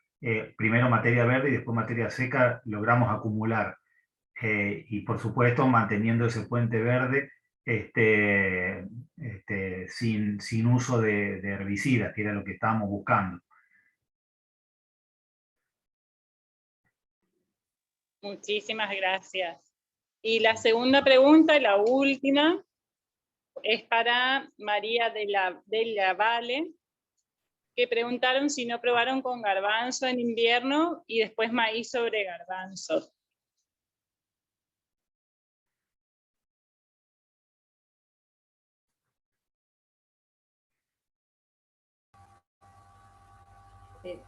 S3: primero materia verde y después materia seca, logramos acumular. Y por supuesto manteniendo ese puente verde sin uso de herbicidas, que era lo que estábamos buscando.
S2: Muchísimas gracias. Y la segunda pregunta, la última, es para María de la Valle, que preguntaron si no probaron con garbanzo en invierno y después maíz sobre garbanzo.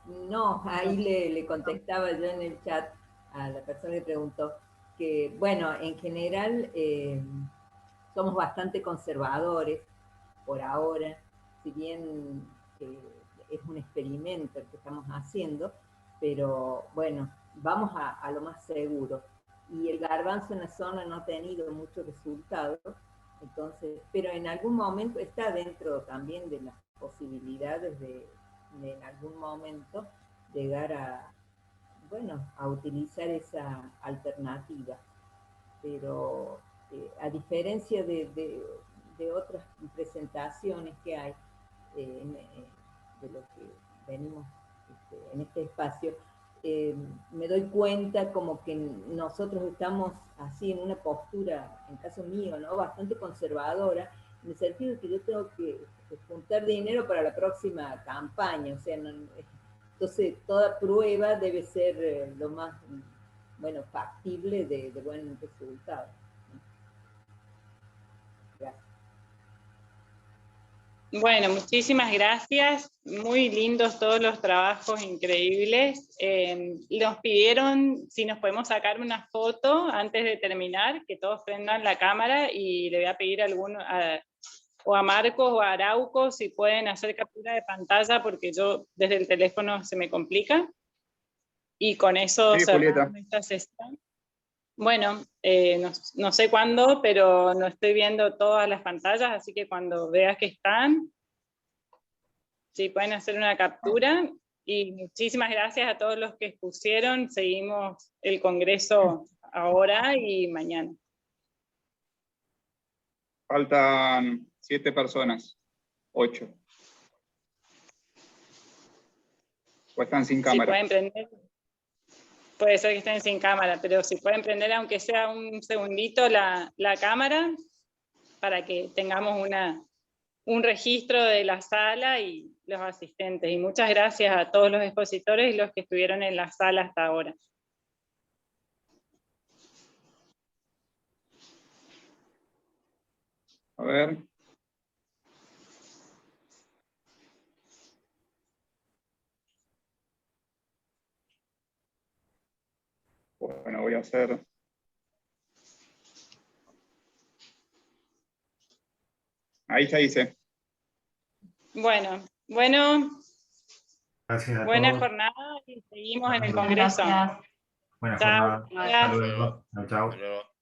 S4: No, ahí le contestaba yo en el chat a la persona que preguntó que, bueno, en general somos bastante conservadores por ahora, si bien es un experimento el que estamos haciendo, pero bueno, vamos a lo más seguro. Y el garbanzo en la zona no ha tenido muchos resultados, Entonces, pero en algún momento está dentro también de las posibilidades de en algún momento llegar a, bueno, a utilizar esa alternativa. Pero a diferencia de otras presentaciones que hay, de lo que venimos en este espacio, me doy cuenta como que nosotros estamos así en una postura, en caso mío, ¿no? Bastante conservadora, en el sentido de que yo tengo que juntar dinero para la próxima campaña, o sea, entonces toda prueba debe ser lo más, bueno, factible de buen resultado. Gracias.
S2: Bueno, muchísimas gracias. Muy lindos todos los trabajos, increíbles. Nos pidieron si nos podemos sacar una foto antes de terminar, que todos prendan la cámara, y le voy a pedir o a Marcos o a Arauco si pueden hacer captura de pantalla, porque yo desde el teléfono se me complica. Y con eso cerramos esta sesión. Bueno, no sé cuándo, pero no estoy viendo todas las pantallas, así que cuando veas que están, sí, pueden hacer una captura. Y muchísimas gracias a todos los que expusieron. Seguimos el congreso ahora y mañana.
S7: Faltan 7 personas, 8. O están sin cámara.
S2: Si pueden prender. Puede ser que estén sin cámara, pero si pueden prender aunque sea un segundito la cámara, para que tengamos un registro de la sala y los asistentes. Y muchas gracias a todos los expositores y los que estuvieron en la sala hasta ahora.
S7: A ver. Bueno, voy a hacer... Ahí ya hice.
S2: Bueno.
S3: Gracias a
S2: buena
S3: todos.
S2: jornada y seguimos en el
S3: Buenas
S2: congreso.
S6: Gracias.
S3: Buena
S2: Chao.
S3: jornada. Hasta luego. Chao.